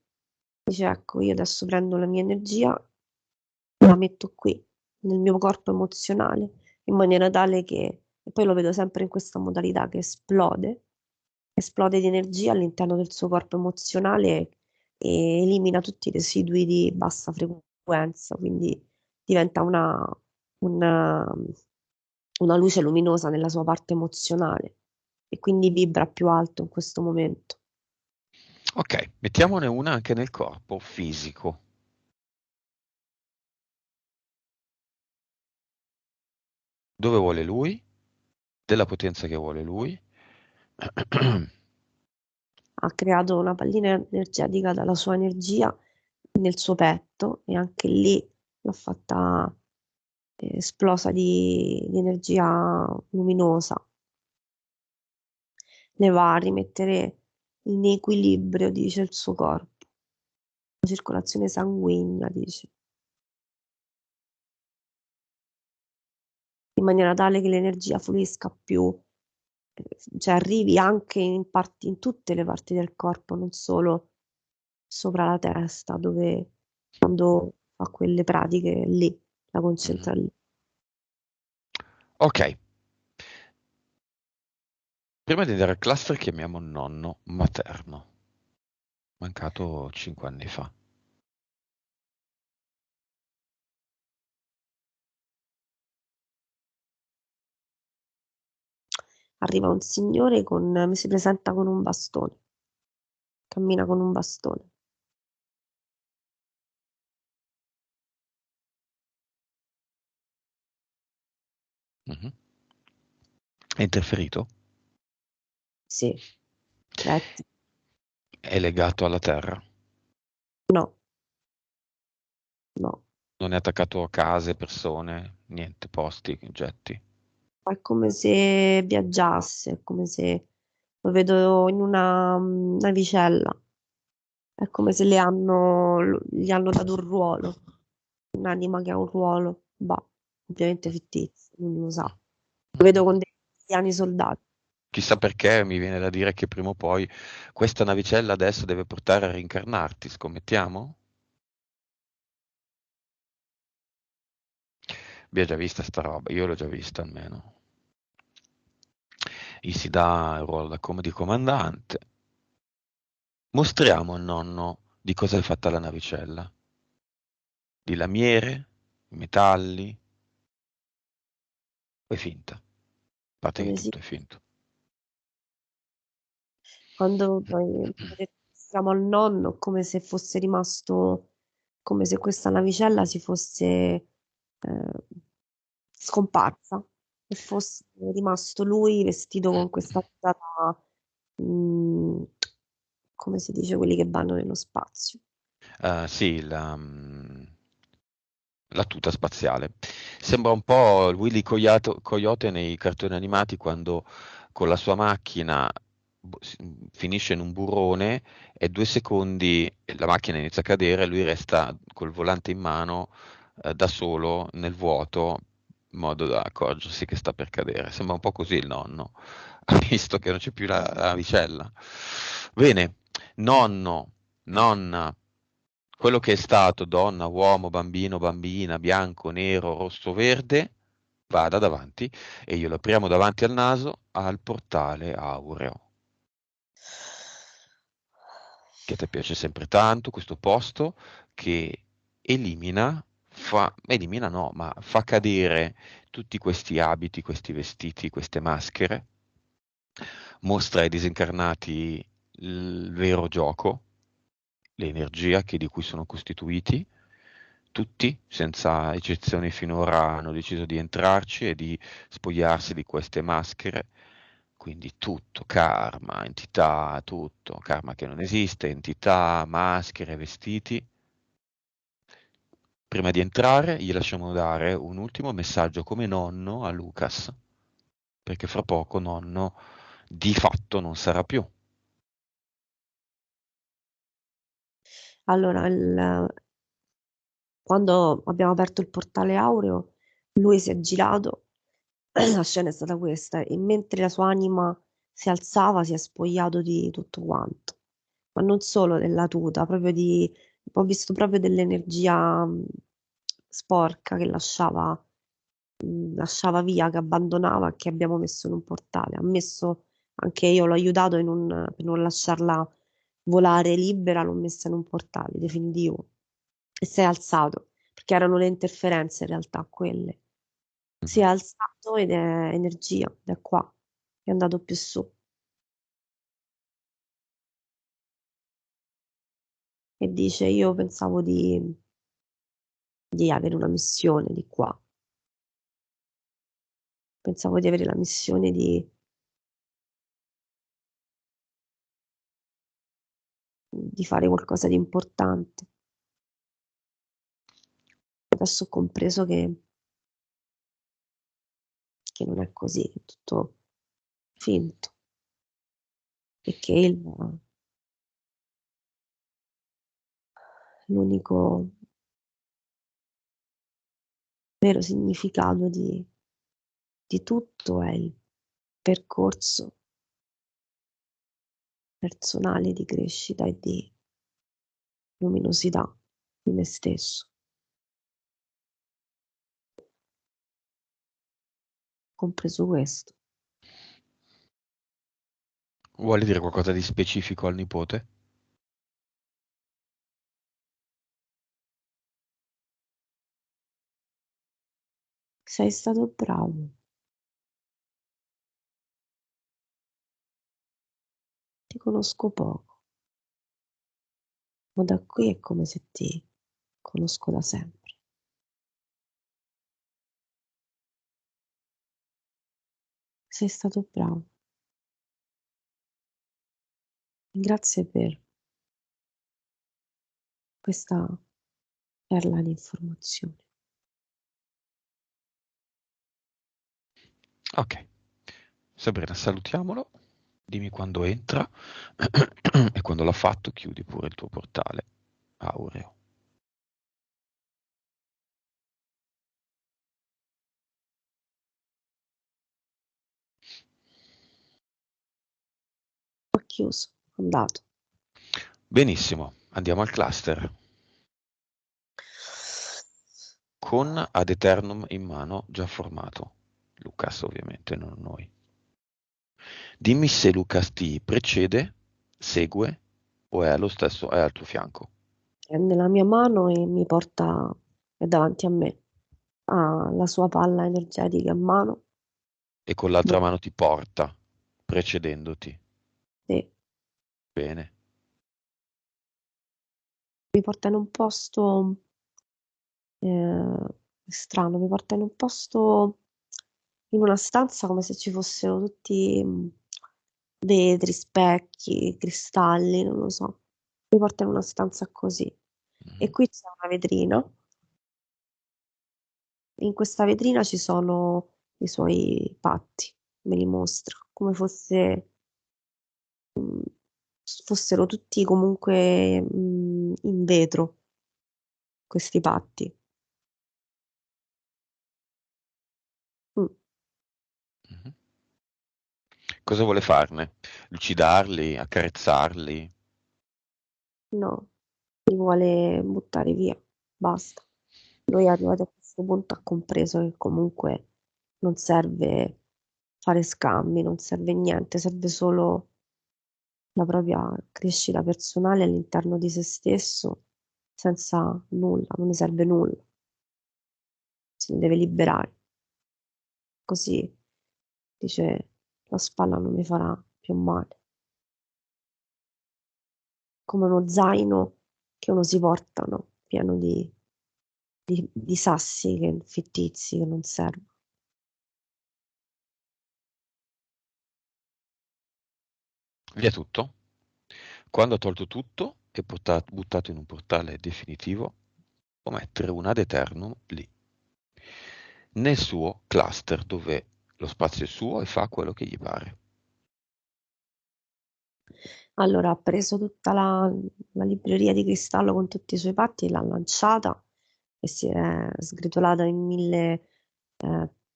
Dice, ecco, io adesso prendo la mia energia e la metto qui, nel mio corpo emozionale, in maniera tale che, e poi lo vedo sempre in questa modalità che esplode di energia all'interno del suo corpo emozionale e elimina tutti i residui di bassa frequenza, quindi diventa una, una luce luminosa nella sua parte emozionale e quindi vibra più alto in questo momento. Ok, mettiamone una anche nel corpo fisico. Dove vuole lui, della potenza che vuole lui. Ha creato una pallina energetica dalla sua energia nel suo petto e anche lì l'ha fatta esplosa di energia luminosa. Le va a rimettere in equilibrio, dice il suo corpo, la circolazione sanguigna, dice, in maniera tale che l'energia fluisca più, cioè arrivi anche in parti, in tutte le parti del corpo, non solo sopra la testa, dove quando fa quelle pratiche lì, la Mhm. concentra lì. Ok, prima di andare al cluster chiamiamo nonno materno, mancato 5 anni fa. Arriva un signore mi si presenta con un bastone, cammina con un bastone. Mhm. È interferito? Sì, letti. È legato alla terra? No, no. Non è attaccato a case, persone, niente, posti, oggetti? È come se viaggiasse, è come se lo vedo in una navicella, è come se gli hanno dato un ruolo, un'anima che ha un ruolo, bah, ovviamente fittizio, non lo sa. Lo vedo Mhm. con dei anziani soldati. Chissà perché mi viene da dire che prima o poi questa navicella adesso deve portare a rincarnarti, scommettiamo? Abbiamo già vista sta roba, io l'ho già vista almeno. Gli si dà il ruolo di comandante. Mostriamo al nonno di cosa è fatta la navicella. Di lamiere, metalli, o è finta. A parte che Come si- tutto è finto. Quando poi mostriamo al nonno come se fosse rimasto, come se questa navicella si fosse scomparsa e fosse rimasto lui vestito con questa tuta mm, come si dice, quelli che vanno nello spazio. Sì, la tuta spaziale. Sembra un po' il Willy Coyote nei cartoni animati quando con la sua macchina finisce in un burrone e 2 secondi la macchina inizia a cadere e lui resta col volante in mano da solo nel vuoto in modo da accorgersi che sta per cadere. Sembra un po' così il nonno, ha visto che non c'è più la navicella. Bene, nonno, nonna, quello che è stato donna, uomo, bambino, bambina, bianco, nero, rosso, verde, vada davanti e io lo apriamo davanti al naso al portale aureo. Che ti piace sempre tanto questo posto che elimina no, ma fa cadere tutti questi abiti, questi vestiti, queste maschere, mostra ai disincarnati il vero gioco, l'energia di cui sono costituiti. Tutti, senza eccezioni finora, hanno deciso di entrarci e di spogliarsi di queste maschere. Quindi tutto, karma, entità, tutto, karma che non esiste, entità, maschere, vestiti. Prima di entrare, gli lasciamo dare un ultimo messaggio come nonno a Lucas, perché fra poco nonno di fatto non sarà più. Allora, quando abbiamo aperto il portale aureo, lui si è girato, la scena è stata questa, e mentre la sua anima si alzava, si è spogliato di tutto quanto, ma non solo della tuta, ho visto proprio dell'energia sporca che lasciava via, che abbandonava, che abbiamo messo in un portale. Anche io l'ho aiutato per non lasciarla volare libera, l'ho messa in un portale definitivo e si è alzato, perché erano le interferenze in realtà quelle. Si è Mhm. alzato ed è energia, ed è qua, è andato più su e dice io pensavo di avere una missione di qua, pensavo di avere la missione di fare qualcosa di importante. Adesso ho compreso che non è così, è tutto finto e che l'unico vero significato di tutto è il percorso personale di crescita e di luminosità di me stesso. Compreso questo. Vuole dire qualcosa di specifico al nipote? Sei stato bravo, ti conosco poco, ma da qui è come se ti conosco da sempre. Sei stato bravo. Grazie per questa perla di informazioni. Ok, Sabrina, salutiamolo. Dimmi quando entra e quando l'ha fatto chiudi pure il tuo portale aureo. Ho chiuso, andato. Benissimo, andiamo al cluster con Ad Eternum in mano già formato. Lucas ovviamente, non noi. Dimmi se Lucas ti precede, segue o è allo stesso, è al tuo fianco. È nella mia mano e mi porta, è davanti a me. Ha la sua palla energetica in mano. E con l'altra mano ti porta, precedendoti. Sì, Bene. mi porta in un posto strano, mi porta in un posto, in una stanza come se ci fossero tutti vetri, specchi, cristalli, non lo so. Mi porta in una stanza così. E Mhm. qui c'è una vetrina. In questa vetrina ci sono i suoi patti, me li mostra, come fossero tutti comunque in vetro, questi patti. Mm, Mhm. Cosa vuole farne? Lucidarli, accarezzarli? no, li vuole buttare via, basta. Lui è arrivato a questo punto, ha compreso che comunque non serve fare scambi, non serve niente, serve solo la propria crescita personale all'interno di se stesso, senza nulla, non ne serve nulla, se ne deve liberare. Così dice la spalla non mi farà più male, come uno zaino che uno si porta, no? Pieno di sassi fittizi che non servono. Via tutto. Quando ha tolto tutto e buttato in un portale definitivo, può mettere un ad eternum lì, nel suo cluster dove lo spazio è suo e fa quello che gli pare. Allora ha preso tutta la libreria di cristallo con tutti i suoi patti, l'ha lanciata e si è sgretolata in mille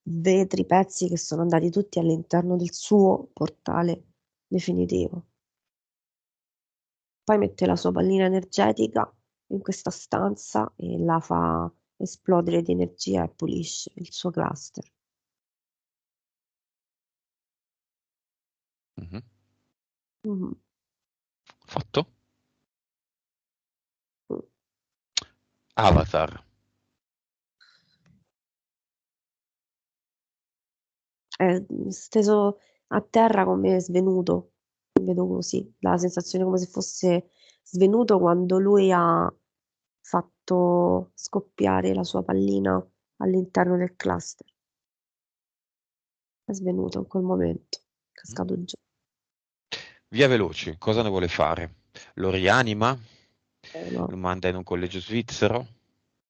vetri, pezzi che sono andati tutti all'interno del suo portale definitivo. Poi mette la sua pallina energetica in questa stanza e la fa esplodere di energia e pulisce il suo cluster. Mhm. Mhm. Fatto? Mm. Avatar. È steso a terra come svenuto, vedo così, la sensazione come se fosse svenuto quando lui ha fatto scoppiare la sua pallina all'interno del cluster. È svenuto in quel momento, è Mm. cascato giù. Via veloci, cosa ne vuole fare? Lo rianima? Lo No. manda in un collegio svizzero?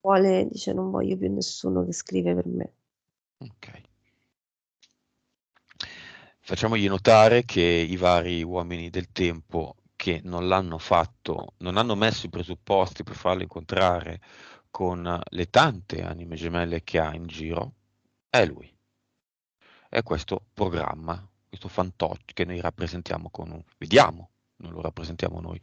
Vuole, dice, non voglio più nessuno che scrive per me. Ok. Facciamogli notare che i vari uomini del tempo che non l'hanno fatto, non hanno messo i presupposti per farlo incontrare con le tante anime gemelle che ha in giro, è lui. È questo programma, questo fantoccio che noi rappresentiamo con un... Vediamo, non lo rappresentiamo noi,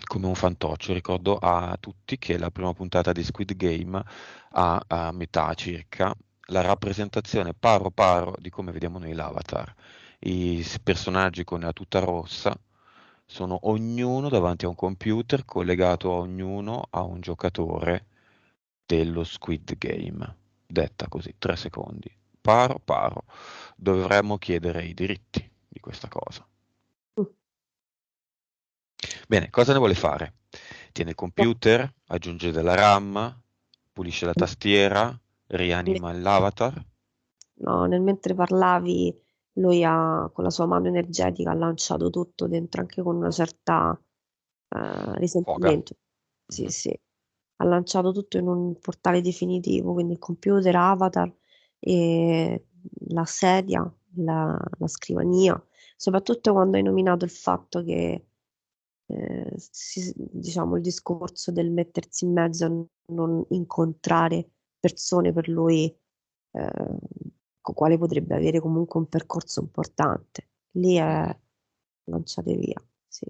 come un fantoccio. Ricordo a tutti che la prima puntata di Squid Game ha a metà circa la rappresentazione paro paro di come vediamo noi l'Avatar. I personaggi con la tuta rossa sono ognuno davanti a un computer collegato a ognuno a un giocatore dello Squid Game. Detta così, 3 secondi. Paro paro. Dovremmo chiedere i diritti di questa cosa. Mm. Bene, cosa ne vuole fare? Tiene il computer, aggiunge della RAM, pulisce la tastiera, rianima l'avatar. No, nel mentre parlavi, lui con la sua mano energetica ha lanciato tutto dentro, anche con una certa Foga. risentimento. Sì, Mhm. sì, ha lanciato tutto in un portale definitivo, quindi il computer, avatar, e la sedia, la scrivania, soprattutto quando hai nominato il fatto che, diciamo, il discorso del mettersi in mezzo a non incontrare persone per lui, con quale potrebbe avere comunque un percorso importante. Lì Mhm. è lanciate via, sì,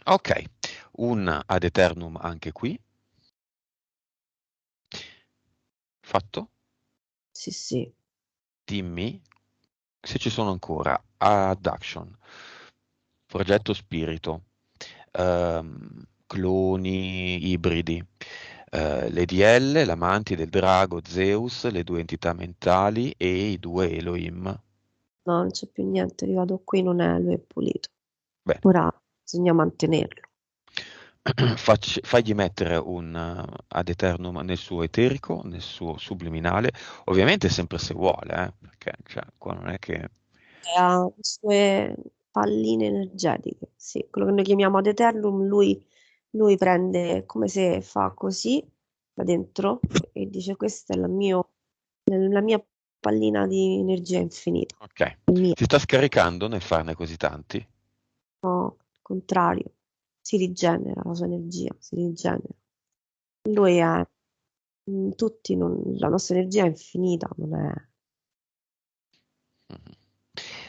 Ok, un ad eternum anche qui. Fatto? sì, sì. Dimmi se ci sono ancora ad action, progetto spirito, cloni ibridi, le DL, l'amanti del drago Zeus, le due entità mentali e i due Elohim. No, non c'è più niente, arrivato qui non è, lui è pulito. Bene. Ora bisogna mantenerlo. fagli mettere un ad eternum nel suo eterico, nel suo subliminale, ovviamente sempre se vuole, perché cioè, qua non è che... Ha le sue palline energetiche, sì, quello che noi chiamiamo ad eternum, lui prende come se fa così da dentro e dice questa è la mia pallina di energia infinita, Ok, è mia. si sta scaricando nel farne così tanti? No, al contrario, si rigenera la sua energia, si rigenera. Lui è, la nostra energia è infinita, non è Mhm.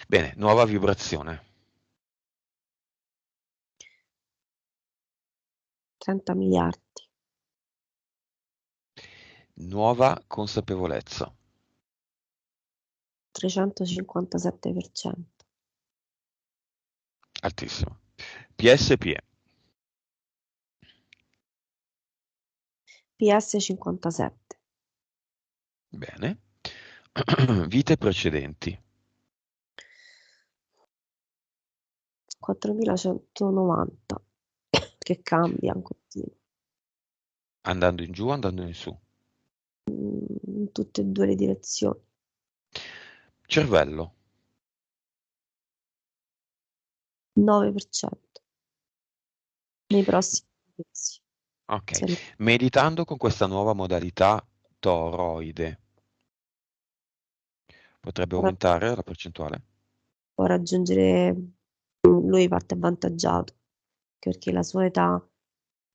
Bene, nuova vibrazione, 30 miliardi, nuova consapevolezza, 357%, altissimo. PSPE, PS 57, bene. Vite precedenti, 4190, che cambia in continuo, andando in giù, andando in su. in tutte e due le direzioni, Cervello, 9% nei prossimi mesi. ok. Se ne Meditando con questa nuova modalità toroide, potrebbe può, aumentare la percentuale? può raggiungere, lui parte avvantaggiato perché la sua età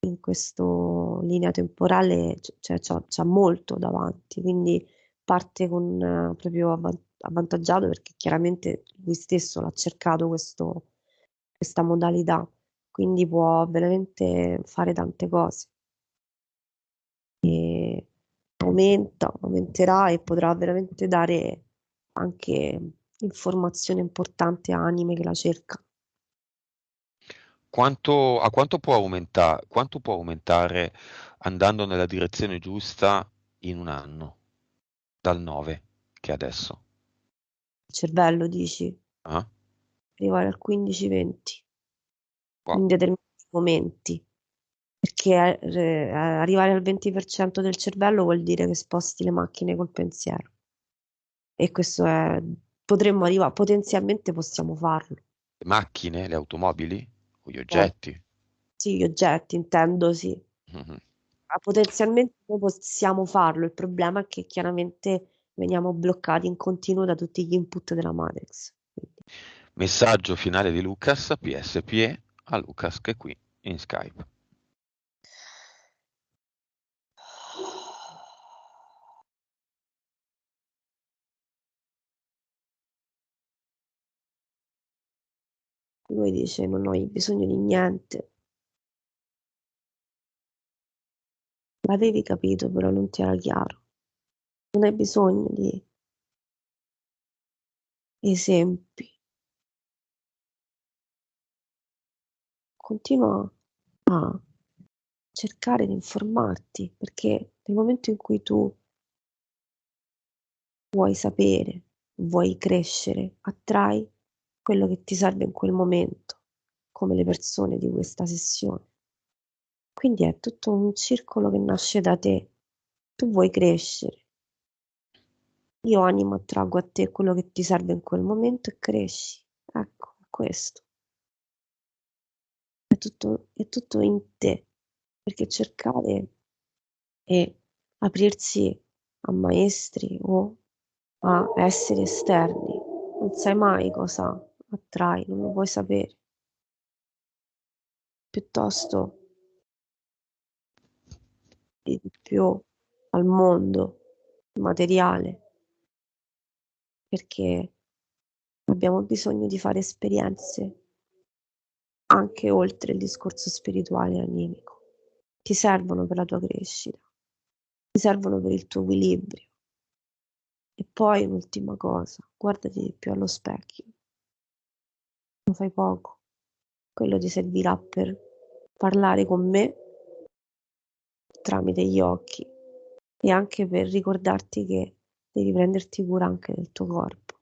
in questa linea temporale cioè, c'ha molto davanti, quindi parte con proprio avvantaggiato perché chiaramente lui stesso l'ha cercato questa modalità, quindi può veramente fare tante cose e aumenterà e potrà veramente dare anche informazione importante a anime che la cercano. Quanto può aumentare andando nella direzione giusta in un anno, dal 9 che è adesso? Il cervello, dici, Ah? arrivare al 15-20 Wow. in determinati momenti, perché arrivare al 20% del cervello vuol dire che sposti le macchine col pensiero e questo è, potremmo arrivare, potenzialmente possiamo farlo. Le macchine, le automobili o gli Eh, oggetti? sì, gli oggetti, intendo, sì. Mhm. Ma potenzialmente noi possiamo farlo, il problema è che chiaramente veniamo bloccati in continuo da tutti gli input della Matrix. Quindi, Messaggio finale di Lucas, PSPE, a Lucas che è qui in Skype. lui dice non hai bisogno di niente, l'avevi capito però non ti era chiaro, non hai bisogno di esempi, continua a cercare di informarti perché nel momento in cui tu vuoi sapere, vuoi crescere, attrai quello che ti serve in quel momento, come le persone di questa sessione. Quindi è tutto un circolo che nasce da te. Tu vuoi crescere. Io animo attraggo a te quello che ti serve in quel momento e cresci. Ecco, questo. È tutto in te. Perché cercare e aprirsi a maestri o a esseri esterni, non sai mai cosa attrai, non lo puoi sapere. Piuttosto di più al mondo materiale, perché abbiamo bisogno di fare esperienze anche oltre il discorso spirituale e animico. Ti servono per la tua crescita, ti servono per il tuo equilibrio. E poi un'ultima cosa, guardati di più allo specchio, lo fai poco, quello ti servirà per parlare con me tramite gli occhi e anche per ricordarti che devi prenderti cura anche del tuo corpo.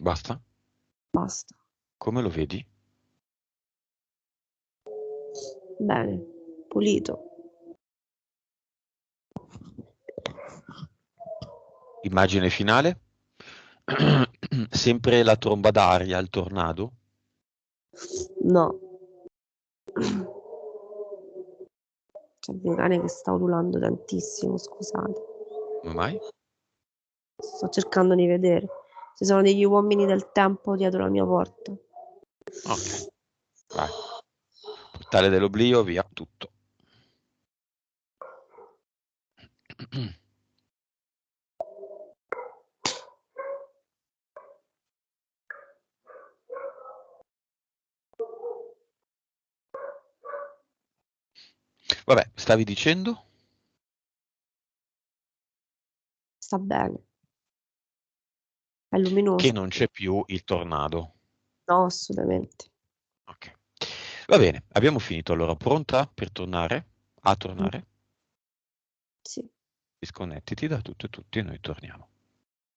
Basta? Basta. Come lo vedi? Bene, pulito. Immagine finale? Sempre la tromba d'aria, il tornado? No. C'è il mio cane che sta ululando tantissimo, scusate. Come mai? Sto cercando di vedere. Ci sono degli uomini del tempo dietro la mia porta. Ok, vai. Portale dell'oblio, via, tutto. Vabbè, stavi dicendo? Sta bene. È Che luminoso. non c'è più il tornado. No, assolutamente. Ok. Va bene, abbiamo finito. Allora, pronta per tornare? A Mm, tornare? sì. Disconnettiti da tutto e tutti e noi torniamo.